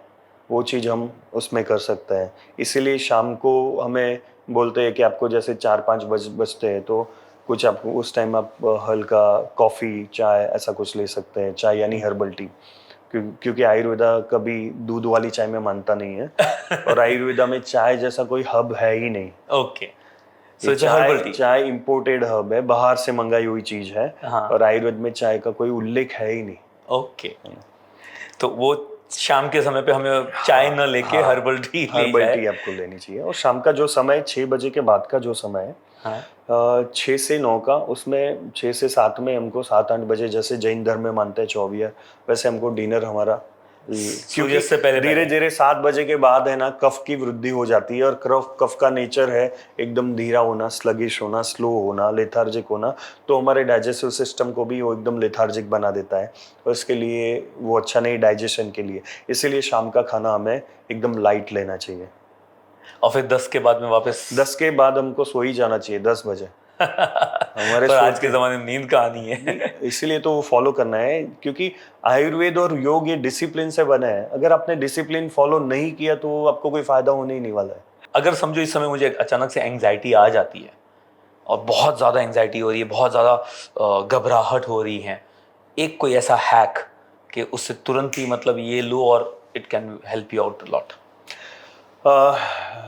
वो चीज़ हम उसमें कर सकते हैं। इसीलिए शाम को हमें बोलते हैं कि आपको जैसे 4-5 बजते हैं तो कुछ आपको उस टाइम आप हल्का कॉफ़ी, चाय ऐसा कुछ ले सकते हैं। चाय यानी हर्बल टी, क्योंकि आयुर्वेदा कभी दूध वाली चाय में मानता नहीं है और आयुर्वेदा में चाय जैसा कोई हब है ही नहीं। Okay, so it's herbal tea. चाय इंपोर्टेड हर्ब है, बाहर से मंगाई हुई चीज है। हाँ। और आयुर्वेद में चाय का कोई उल्लेख है ही नहीं। ओके, तो वो शाम के समय पे हमें चाय न लेके हर्बल टी ले हर्बल जाए। टी आपको लेनी चाहिए। और शाम का जो समय 6 बजे के बाद का जो समय है, हाँ 6 से 9 का, उसमें 6 से 7 में हमको, 7-8 बजे जैसे जैन धर्म में मानते हैं 24, वैसे हमको डिनर हमारा क्योंकि सूर्य से पहले धीरे पहले। धीरे 7 बजे के बाद है ना, कफ की वृद्धि हो जाती है। और कफ का नेचर है एकदम धीरा होना, स्लगिश होना, स्लो होना, लेथार्जिक होना। तो हमारे डाइजेस्टिव सिस्टम को भी वो एकदम लेथार्जिक बना देता है, और इसके लिए वो अच्छा नहीं डाइजेशन के लिए। इसीलिए शाम का खाना हमें एकदम लाइट लेना चाहिए। और फिर 10 के बाद में वापस 10 के बाद हमको सो ही जाना चाहिए, 10 बजे। हमारे पर आज के सोते जमाने में नींद कहाँ नहीं है। नहीं, इसीलिए तो वो फॉलो करना है, क्योंकि आयुर्वेद और योग ये डिसिप्लिन से बना है। अगर आपने डिसिप्लिन फॉलो नहीं किया तो आपको कोई फायदा होने ही नहीं वाला है। अगर समझो इस समय मुझे अचानक से एंग्जाइटी आ जाती है और बहुत ज़्यादा एंग्जाइटी हो रही है, बहुत ज़्यादा घबराहट हो रही है, एक कोई ऐसा हैक कि उससे तुरंत ही मतलब ये लो और it can help you out lot.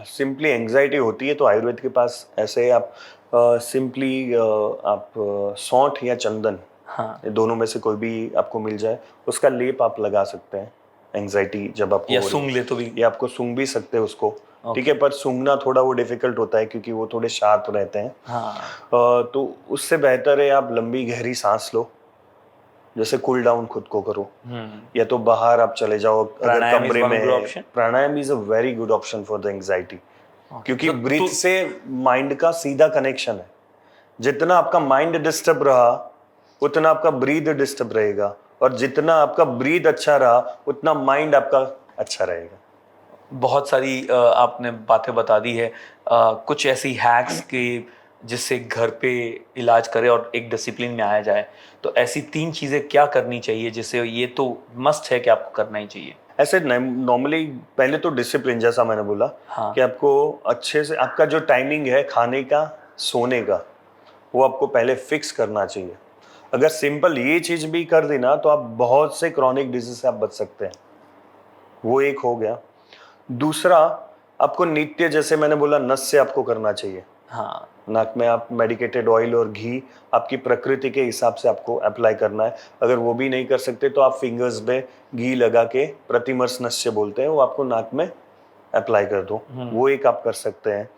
Simply anxiety होती है तो आयुर्वेद के पास ऐसे आप सिंपली आप सौंठ या चंदन, हाँ, ये दोनों में से कोई भी आपको मिल जाए, उसका लेप आप लगा सकते हैं। एंग्जाइटी जब आपको या हो रही सूंघ है, ले तो भी। या आपको सूंघ भी सकते हैं उसको। Okay. ठीक है, पर सूंघना थोड़ा वो डिफिकल्ट होता है क्योंकि वो थोड़े शार्प रहते हैं। हाँ तो उससे बेहतर है आप लंबी गहरी सांस लो, जैसे कूल डाउन खुद को करो। या तो बाहर आप चले जाओ, अगर प्राणायाम इज कमरे वन में गुड है। Option. Pranayama is a very good option for the anxiety, क्योंकि तो ब्रीथ से माइंड का सीधा कनेक्शन है। जितना आपका माइंड डिस्टर्ब रहा उतना आपका ब्रीथ डिस्टर्ब रहेगा, और जितना आपका ब्रीथ अच्छा रहा उतना माइंड आपका अच्छा रहेगा। बहुत सारी आपने बातें बता दी है, कुछ ऐसी हैक्स की जिससे घर पे इलाज करे और एक डिसिप्लिन में आया जाए, तो ऐसी 3 चीज़ें क्या करनी चाहिए जिससे ये तो मस्ट है कि आपको करना ही चाहिए। ऐसे नॉर्मली पहले तो डिसिप्लिन, जैसा मैंने बोला, हाँ कि आपको अच्छे से आपका जो टाइमिंग है खाने का, सोने का, वो आपको पहले फिक्स करना चाहिए। अगर सिंपल ये चीज भी कर दी ना तो आप बहुत से क्रॉनिक डिजीज से आप बच सकते हैं। वो एक हो गया। दूसरा, आपको नित्य, जैसे मैंने बोला, नस से आपको करना चाहिए। हाँ नाक में आप मेडिकेटेड ऑयल और घी आपकी प्रकृति के हिसाब से आपको अप्लाई करना है। अगर वो भी नहीं कर सकते तो आप फिंगर्स पे घी लगा के, प्रतिमर्श नस्य बोलते हैं, वो आपको नाक में अप्लाई कर दो। वो एक आप कर सकते हैं।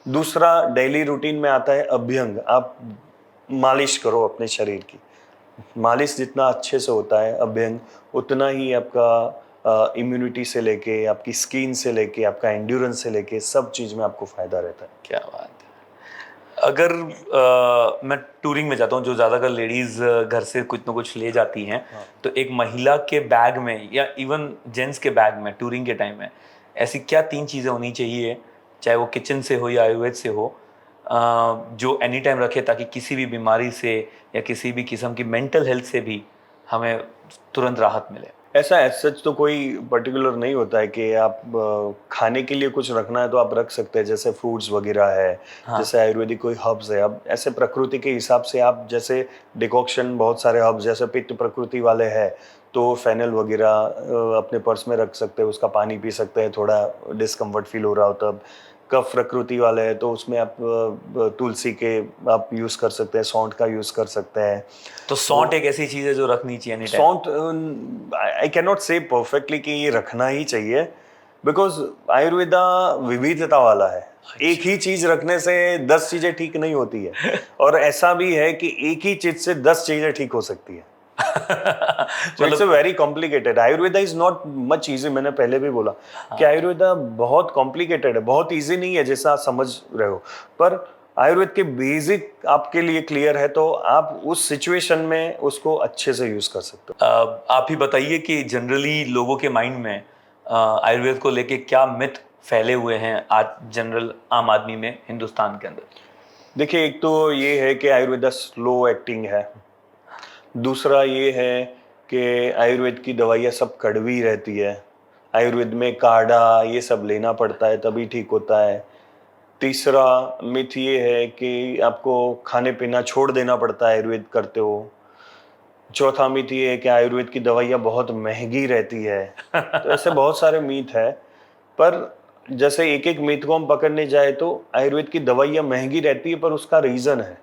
दूसरा, डेली रूटीन में आता है अभ्यंग। आप मालिश करो अपने शरीर की। मालिश जितना अच्छे से होता है अभ्यंग, उतना ही आपका इम्यूनिटी से लेके, आपकी स्किन से लेके, आपका एंड्योरेंस से लेके, सब चीज़ में आपको फायदा रहता है। क्या बात है। अगर मैं टूरिंग में जाता हूँ, जो ज़्यादातर लेडीज़ घर से कुछ ना कुछ ले जाती हैं, तो एक महिला के बैग में या इवन जेंट्स के बैग में टूरिंग के टाइम में ऐसी क्या 3 चीज़ें होनी चाहिए, चाहे वो किचन से हो या आयुर्वेद से हो, जो एनी टाइम रखे ताकि किसी भी बीमारी से या किसी भी किस्म की मेंटल हेल्थ से भी हमें तुरंत राहत मिले। ऐसा एज सच तो कोई पर्टिकुलर नहीं होता है कि आप खाने के लिए कुछ रखना है तो आप रख सकते हैं, जैसे फ्रूट्स वगैरह है, हाँ जैसे आयुर्वेदिक कोई हर्ब्स है। अब ऐसे प्रकृति के हिसाब से आप, जैसे डिकॉक्शन, बहुत सारे हर्ब्स जैसे पित्त प्रकृति वाले हैं तो फेनल वगैरह अपने पर्स में रख सकते हैं, उसका पानी पी सकते हैं थोड़ा डिस्कम्फर्ट फील हो रहा हो तब। कफ प्रकृति वाले हैं तो उसमें आप तुलसी के आप यूज़ कर सकते हैं, सौंठ का यूज़ कर सकते हैं। तो सौंठ एक ऐसी चीज़ है जो रखनी चाहिए एनी टाइम। सौंठ, आई कैन नॉट से परफेक्टली कि ये रखना ही चाहिए, बिकॉज आयुर्वेदा विविधता वाला है। एक ही चीज रखने से 10 चीजें ठीक नहीं होती है, और ऐसा भी है कि एक ही चीज से 10 चीजें ठीक हो सकती है। So it's a very complicated. Ayurveda is not much easy. मैंने पहले भी बोला कि आयुर्वेदा बहुत कॉम्प्लिकेटेड है, बहुत इजी नहीं है जैसा आप समझ रहे हो। पर आयुर्वेद के बेसिक आपके लिए क्लियर है तो आप उस सिचुएशन में उसको अच्छे से यूज कर सकते हो। आप ही बताइए कि जनरली लोगों के माइंड में आयुर्वेद को लेके क्या मिथ फैले हुए हैं आज जनरल आम आदमी में हिंदुस्तान के अंदर। देखिए, एक तो ये है कि आयुर्वेदा स्लो एक्टिंग है। दूसरा ये है कि आयुर्वेद की दवाइयाँ सब कड़वी रहती है। आयुर्वेद में काढ़ा ये सब लेना पड़ता है तभी ठीक होता है। तीसरा मिथ ये है कि आपको खाने पीना छोड़ देना पड़ता है आयुर्वेद करते हो। चौथा मिथ ये है कि आयुर्वेद की दवाइयाँ बहुत महंगी रहती है। तो ऐसे बहुत सारे मिथ है। पर जैसे एक एक मिथ को हम पकड़ने जाए तो आयुर्वेद की दवाइयाँ महंगी रहती है, पर उसका रीज़न है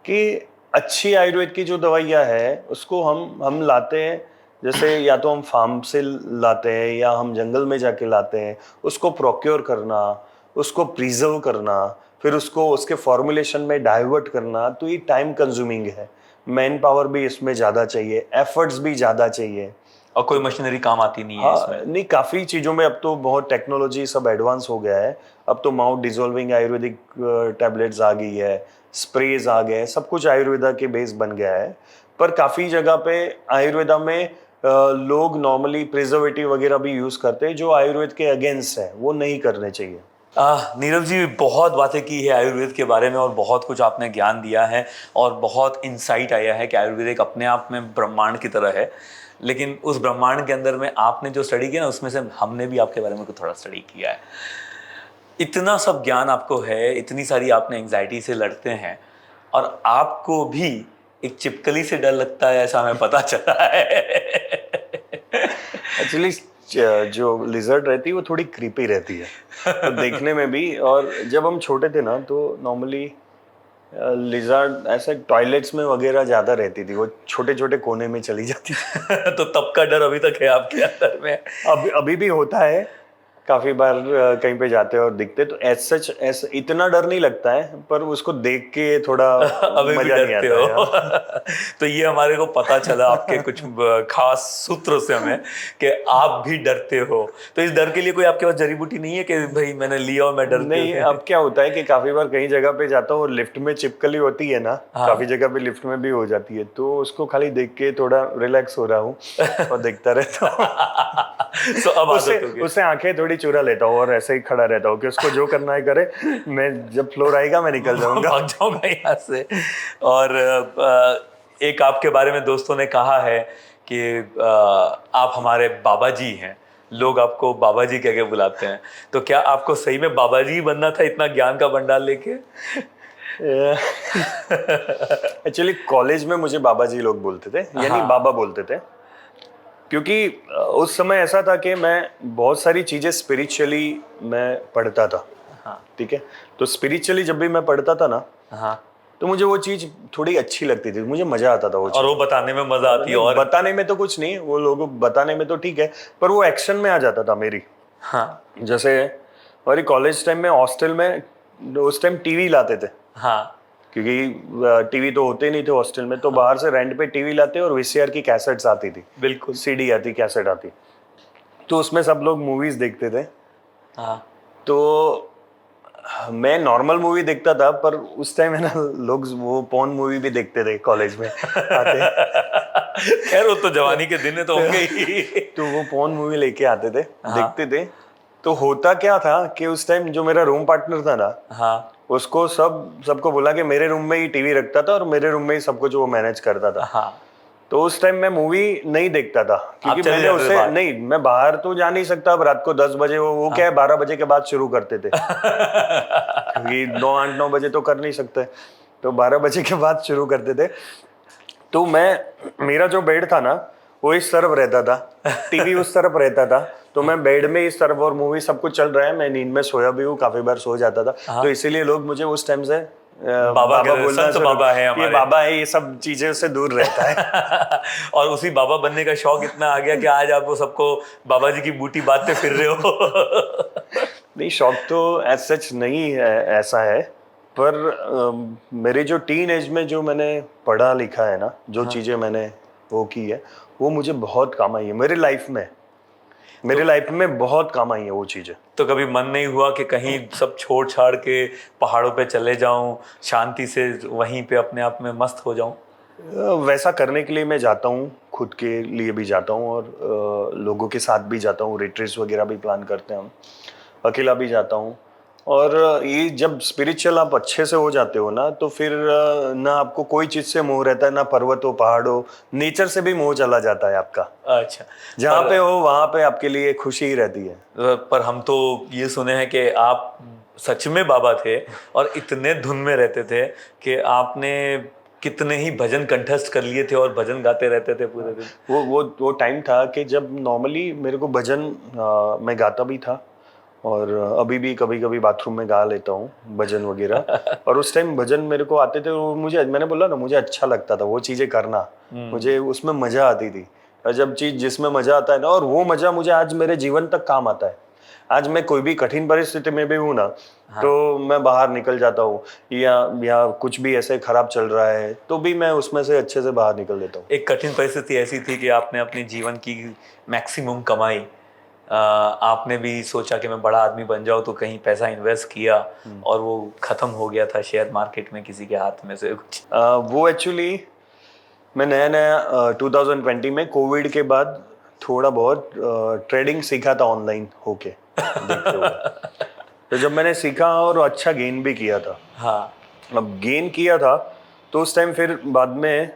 कि अच्छी आयुर्वेद की जो दवाइयाँ है उसको हम लाते हैं, जैसे या तो हम फार्म से लाते हैं या हम जंगल में जाके लाते हैं, उसको प्रोक्योर करना, उसको प्रिजर्व करना, फिर उसको उसके फॉर्मुलेशन में डाइवर्ट करना, तो ये टाइम कंज्यूमिंग है। मैन पावर भी इसमें ज़्यादा चाहिए, एफर्ट्स भी ज़्यादा चाहिए। और कोई मशीनरी काम आती नहीं है हाँ, इसमें। नहीं, काफ़ी चीज़ों में अब तो बहुत टेक्नोलॉजी सब एडवांस हो गया है। अब तो माउथ डिजोल्विंग आयुर्वेदिक टैबलेट्स आ गई है, स्प्रेज आ गए हैं, सब कुछ आयुर्वेदा के बेस बन गया है। पर काफ़ी जगह पे आयुर्वेदा में लोग नॉर्मली प्रिजर्वेटिव वगैरह भी यूज़ करते हैं, जो आयुर्वेद के अगेंस्ट है, वो नहीं करने चाहिए। नीरव जी, बहुत बातें की है आयुर्वेद के बारे में और बहुत कुछ आपने ज्ञान दिया है और बहुत इंसाइट आया है कि आयुर्वेद एक अपने आप में ब्रह्मांड की तरह है। लेकिन उस ब्रह्मांड के अंदर में आपने जो स्टडी किया ना, उसमें से हमने भी आपके बारे में कुछ थोड़ा स्टडी किया है। इतना सब ज्ञान आपको है, इतनी सारी आपने एंग्जाइटी से लड़ते हैं, और आपको भी एक चिपकली से डर लगता है, ऐसा हमें पता चला है। एक्चुअली जो लिजर्ड रहती है वो थोड़ी क्रीपी रहती है, तो देखने में भी। और जब हम छोटे थे ना, तो नॉर्मली लिजर्ड ऐसे टॉयलेट्स में वगैरह ज़्यादा रहती थी, वो छोटे छोटे कोने में चली जाती थी। तो तब का डर अभी तक है आपके अंदर में? अभी भी होता है, काफ़ी बार कहीं पे जाते हैं और दिखते, तो एज सच ऐसा इतना डर नहीं लगता है, पर उसको देख के थोड़ा अभी भी मजा नहीं डरते आता है। हो? हाँ। तो ये हमारे को पता चला आपके कुछ खास सूत्रों से हमें कि आप भी डरते हो। तो इस डर के लिए कोई आपके पास जड़ी बूटी नहीं है कि भाई मैंने लिया और मैं डरते नहीं, हुए? अब क्या होता है कि काफी बार कई जगह पे जाता हूँ और लिफ्ट में चिपकली होती है ना, हाँ। काफी जगह पे लिफ्ट में भी हो जाती है, तो उसको खाली देख के थोड़ा रिलैक्स हो रहा हूँ और देखता रहता हूँ। तो अब उससे आदत हो गई। उससे आंखें थोड़ी चुरा लेता हूँ और ऐसे ही खड़ा रहता हूँ कि उसको जो करना है करे, मैं जब फ्लोर आएगा मैं निकल जाऊंगा। भाग जाऊंगा यहाँ से। और एक आपके बारे में दोस्तों ने कहा है कि आप हमारे बाबा जी हैं, लोग आपको बाबा जी कह के बुलाते हैं। तो क्या आपको सही में बाबा जी बनना था इतना ज्ञान का भंडार लेके? एक्चुअली कॉलेज में मुझे बाबा जी लोग बोलते थे, यानी हाँ। बाबा बोलते थे, क्योंकि उस समय ऐसा था कि मैं बहुत सारी चीज़ें स्पिरिचुअली मैं पढ़ता था। हाँ। ठीक है, तो स्पिरिचुअली जब भी मैं पढ़ता था ना, हाँ। तो मुझे वो चीज़ थोड़ी अच्छी लगती थी, मुझे मज़ा आता था वो और वो बताने में मजा आती है। और बताने में तो कुछ नहीं, वो लोगों बताने में तो ठीक है, पर वो एक्शन में आ जाता था मेरी। हाँ। जैसे हमारी कॉलेज टाइम में हॉस्टल में उस टाइम टीवी लाते थे, हाँ। क्योंकि टीवी तो होते नहीं थे हॉस्टल में, तो बाहर से रेंट पे टीवी लाते और वीसीआर की कैसेट्स आती थी, बिल्कुल। सीडी आती, कैसेट आती, तो उसमें सब लोग मूवीज देखते थे। हाँ। तो मैं नॉर्मल मूवी देखता था, पर उस टाइम है ना, लोग वो पॉर्न मूवी भी देखते थे कॉलेज में आते। खैर वो तो जवानी के दिन है तो होंगे ही। तो वो पॉर्न मूवी लेके आते थे, हाँ। देखते थे। तो होता क्या था कि उस टाइम जो मेरा रूम पार्टनर था ना, हाँ। उसको सबको बोला कि मेरे रूम में ही टीवी रखता था और मेरे रूम में ही सब कुछ वो मैनेज करता था। हाँ। तो उस टाइम मैं मूवी नहीं देखता था, क्योंकि चले मैंने जाते थे उससे बाहर? नहीं, मैं बाहर तो जा नहीं सकता। अब रात को 10 बजे वो क्या है, 12 बजे के बाद शुरू करते थे, क्योंकि 8-9 बजे तो कर नहीं सकते, तो 12 बजे के बाद शुरू करते थे। तो मेरा जो बेड था ना, वो इस तरफ रहता था, टीवी उस तरफ रहता था, तो मैं बेड में इस तरफ और मूवी सब कुछ चल रहा है, मैं नींद में सोया भी हूँ, काफी बार सो जाता था। तो इसीलिए लोग मुझे उस टाइम से बाबा बोलना, संत बाबा है ये हमारे। बाबा है, ये सब चीजें से दूर रहता है। और उसी बाबा बनने का शौक इतना आ गया कि आज आप वो सबको बाबा जी की बूटी बांधते फिर रहे हो। नहीं, शौक तो एज सच नहीं है, ऐसा है, पर मेरे जो टीन एज में जो मैंने पढ़ा लिखा है ना, जो चीज़ें मैंने वो की है, वो मुझे बहुत काम आई है मेरे लाइफ में। मेरे लाइफ में बहुत काम आई है वो चीज़ें। तो कभी मन नहीं हुआ कि कहीं सब छोड़ छाड़ के पहाड़ों पे चले जाऊं, शांति से वहीं पे अपने आप में मस्त हो जाऊं? वैसा करने के लिए मैं जाता हूँ, खुद के लिए भी जाता हूँ और लोगों के साथ भी जाता हूँ, रिट्रीट्स वगैरह भी प्लान करते हैं हम, अकेला भी जाता हूँ। और ये जब स्पिरिचुअल आप अच्छे से हो जाते हो ना, तो फिर ना आपको कोई चीज़ से मोह रहता है, ना पर्वत हो, पहाड़ हो, नेचर से भी मोह चला जाता है आपका। अच्छा। जहाँ पे हो वहाँ पे आपके लिए खुशी ही रहती है। पर हम तो ये सुने हैं कि आप सच में बाबा थे और इतने धुन में रहते थे कि आपने कितने ही भजन कंठस्थ कर लिए थे और भजन गाते रहते थे पूरे दिन। वो टाइम था कि जब नॉर्मली मेरे को भजन मैं गाता भी था, और अभी भी कभी कभी बाथरूम में गा लेता हूँ भजन वगैरह। और उस टाइम भजन मेरे को आते थे, वो मुझे, मैंने बोला ना, मुझे अच्छा लगता था वो चीज़ें करना, मुझे उसमें मज़ा आती थी। और जब चीज़ जिसमें मज़ा आता है ना, और वो मज़ा मुझे आज मेरे जीवन तक काम आता है। आज मैं कोई भी कठिन परिस्थिति में भी हूँ ना, तो मैं बाहर निकल जाता हूँ, या कुछ भी ऐसे खराब चल रहा है तो भी मैं उसमें से अच्छे से बाहर निकल लेता हूँ। एक कठिन परिस्थिति ऐसी थी कि आपने अपने जीवन की मैक्सिमम कमाई, आपने भी सोचा कि मैं बड़ा आदमी बन जाऊं, तो कहीं पैसा इन्वेस्ट किया और वो खत्म हो गया था शेयर मार्केट में किसी के हाथ में से कुछ। वो एक्चुअली मैं नया नया 2020 में कोविड के बाद थोड़ा बहुत ट्रेडिंग सीखा था ऑनलाइन होके देखते हुए। तो जब मैंने सीखा और अच्छा गेन भी किया था, हाँ अब गेन किया था तो उस टाइम फिर बाद में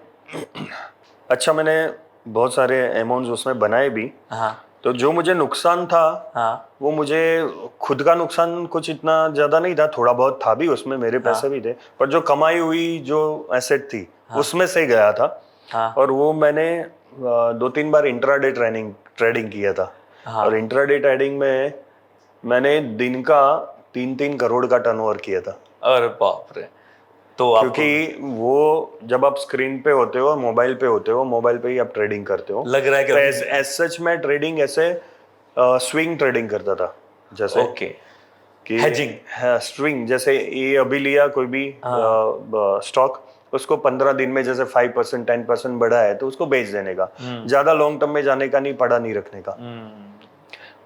अच्छा मैंने बहुत सारे अमाउंट्स उसमें बनाए भी। हाँ तो जो मुझे नुकसान था, हाँ वो मुझे खुद का नुकसान कुछ इतना ज़्यादा नहीं था, थोड़ा बहुत था भी उसमें, मेरे पैसे भी थे, पर जो कमाई हुई जो एसेट थी उसमें से गया था। हाँ और वो मैंने 2-3 बार इंट्राडे ट्रेडिंग किया था। हाँ। और इंट्राडे ट्रेडिंग में मैंने दिन का 3-3 करोड़ का टर्नओवर किया था। अरे बाप रे। तो आपको क्योंकि वो जब आप स्क्रीन पे होते हो, मोबाइल पे होते हो, मोबाइल पे ही आप ट्रेडिंग करते हो, लग रहा है कि तो एज सच मैं ट्रेडिंग ऐसे स्विंग ट्रेडिंग करता था, जैसे ओके, कि हेजिंग। स्विंग, जैसे ये अभी लिया कोई भी स्टॉक, उसको 15 दिन में जैसे 5% 10% बढ़ा है तो उसको बेच देने का, ज्यादा लॉन्ग टर्म में जाने का नहीं, पड़ा नहीं रखने का।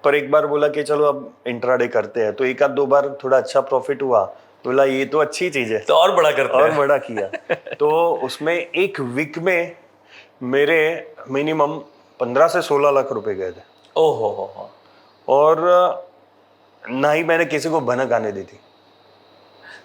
पर एक बार बोला कि चलो अब इंट्राडे करते हैं, तो एक आध दो बार थोड़ा अच्छा प्रॉफिट हुआ, बोला ये तो अच्छी चीज है, तो और बड़ा करते और हैं। बड़ा किया। तो उसमें एक वीक में मेरे मिनिमम 15 से 16 लाख रुपए गए थे। ओहो हो। और ना ही मैंने किसी को भनक आने दी थी,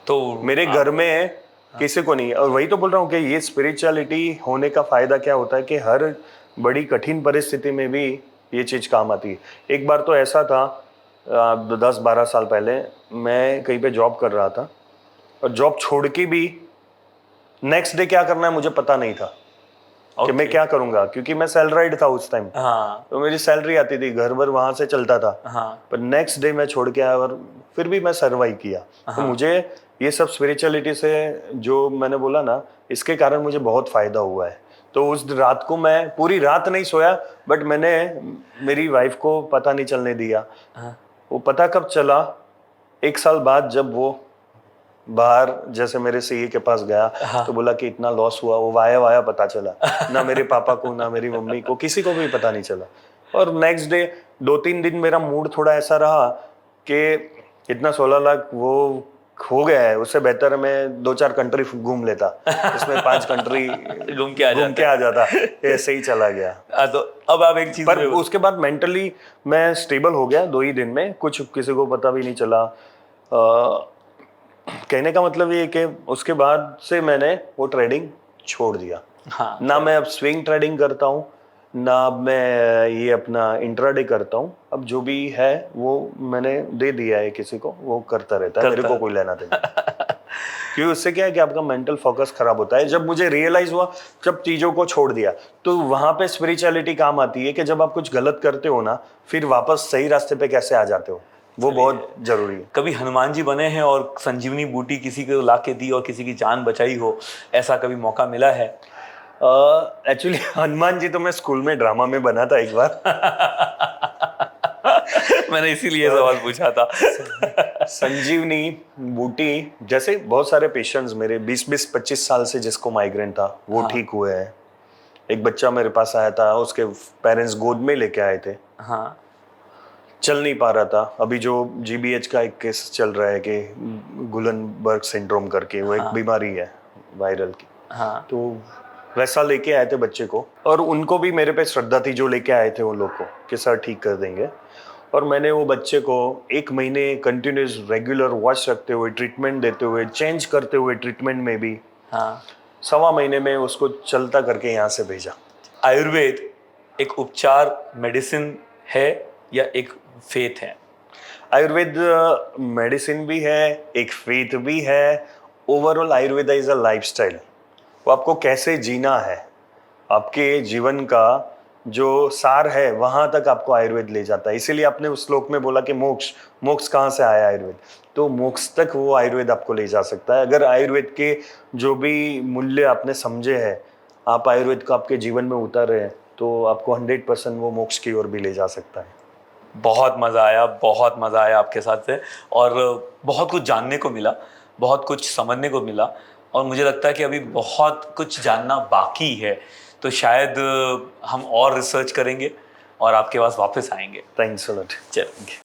तो मेरे घर में किसी को नहीं। और वही तो बोल रहा हूँ कि ये स्पिरिचुअलिटी होने का फायदा क्या होता है कि हर बड़ी कठिन परिस्थिति में भी ये चीज काम आती है। एक बार तो ऐसा था, 10-12 साल पहले मैं कहीं पे जॉब कर रहा था, और जॉब छोड़ के भी नेक्स्ट डे क्या करना है मुझे पता नहीं था कि मैं क्या करूंगा, क्योंकि मैं सैलराइड था उस टाइम। हाँ तो मेरी सैलरी आती थी, घर भर वहां से चलता था। हाँ पर नेक्स्ट डे मैं छोड़ के आया, और फिर भी मैं सर्वाइव किया। तो मुझे ये सब स्पिरिचुअलिटी से, जो मैंने बोला ना, इसके कारण मुझे बहुत फायदा हुआ है। तो उस रात को मैं पूरी रात नहीं सोया, बट मैंने मेरी वाइफ को पता नहीं चलने दिया। वो पता कब चला, 1 साल बाद, जब वो बाहर जैसे मेरे सीए के पास गया, तो बोला कि इतना लॉस हुआ। वो वाया वाया पता चला, ना मेरे पापा को, ना मेरी मम्मी को, किसी को भी पता नहीं चला। और नेक्स्ट डे 2-3 दिन मेरा मूड थोड़ा ऐसा रहा कि इतना 16 लाख वो हो गया है, उससे बेहतर मैं 2-4 कंट्री घूम लेता, इसमें 5 कंट्री घूम के आ आ जाता। ऐसे ही चला गया। तो अब आप एक चीज पर उसके बाद मेंटली मैं स्टेबल हो गया 2 ही दिन में, कुछ किसी को पता भी नहीं चला। कहने का मतलब ये कि उसके बाद से मैंने वो ट्रेडिंग छोड़ दिया। हाँ ना मैं अब स्विंग ट्रेडिंग करता हूँ, ना अब मैं ये अपना इंट्राडे करता हूँ। अब जो भी है वो मैंने दे दिया है किसी को, वो करता रहता है, मेरे को कोई लेना देना। क्योंकि उससे क्या है कि आपका मेंटल फोकस खराब होता है। जब मुझे रियलाइज हुआ, जब चीज़ों को छोड़ दिया, तो वहाँ पे स्पिरिचुअलिटी काम आती है कि जब आप कुछ गलत करते हो ना, फिर वापस सही रास्ते पे कैसे आ जाते हो, वो बहुत जरूरी है। कभी हनुमान जी बने हैं और संजीवनी बूटी किसी को ला के दी और किसी की जान बचाई हो, ऐसा कभी मौका मिला है? एक्चुअली हनुमान जी तो मैं स्कूल में ड्रामा में बना था एक बार। मैंने इसीलिए सवाल पूछा था। संजीवनी बूटी जैसे बहुत सारे पेशेंट्स मेरे 20-25 साल से जिसको माइग्रेन था, वो ठीक हुए हैं। एक बच्चा मेरे पास आया था, उसके पेरेंट्स गोद में लेके आए थे, हाँ चल नहीं पा रहा था। अभी जो जीबीएच का एक केस चल रहा है कि गुलनबर्ग सिंड्रोम करके, वो एक बीमारी है वायरल की। हाँ तो वैसा लेके आए थे बच्चे को, और उनको भी मेरे पे श्रद्धा थी जो लेके आए थे उन लोग को कि सर ठीक कर देंगे। और मैंने वो बच्चे को 1 महीने कंटिन्यूस रेगुलर वॉच रखते हुए, ट्रीटमेंट देते हुए, चेंज करते हुए ट्रीटमेंट में भी, हाँ। 1.25 महीने में उसको चलता करके यहाँ से भेजा। आयुर्वेद एक उपचार मेडिसिन है या एक फेथ है? आयुर्वेद मेडिसिन भी है, एक फेथ भी है। Overall Ayurveda is a lifestyle. वो आपको कैसे जीना है, आपके जीवन का जो सार है वहां तक आपको आयुर्वेद ले जाता है। इसीलिए आपने उस श्लोक में बोला कि मोक्ष, मोक्ष कहाँ से आया आयुर्वेद, तो मोक्ष तक वो आयुर्वेद आपको ले जा सकता है। अगर आयुर्वेद के जो भी मूल्य आपने समझे हैं, आप आयुर्वेद को आपके जीवन में उतारे हैं, तो आपको 100% वो मोक्ष की ओर भी ले जा सकता है। बहुत मज़ा आया आपके साथ से, और बहुत कुछ जानने को मिला, बहुत कुछ समझने को मिला, और मुझे लगता है कि अभी बहुत कुछ जानना बाकी है। तो शायद हम और रिसर्च करेंगे और आपके पास वापस आएंगे। Thanks a lot. चलेंगे।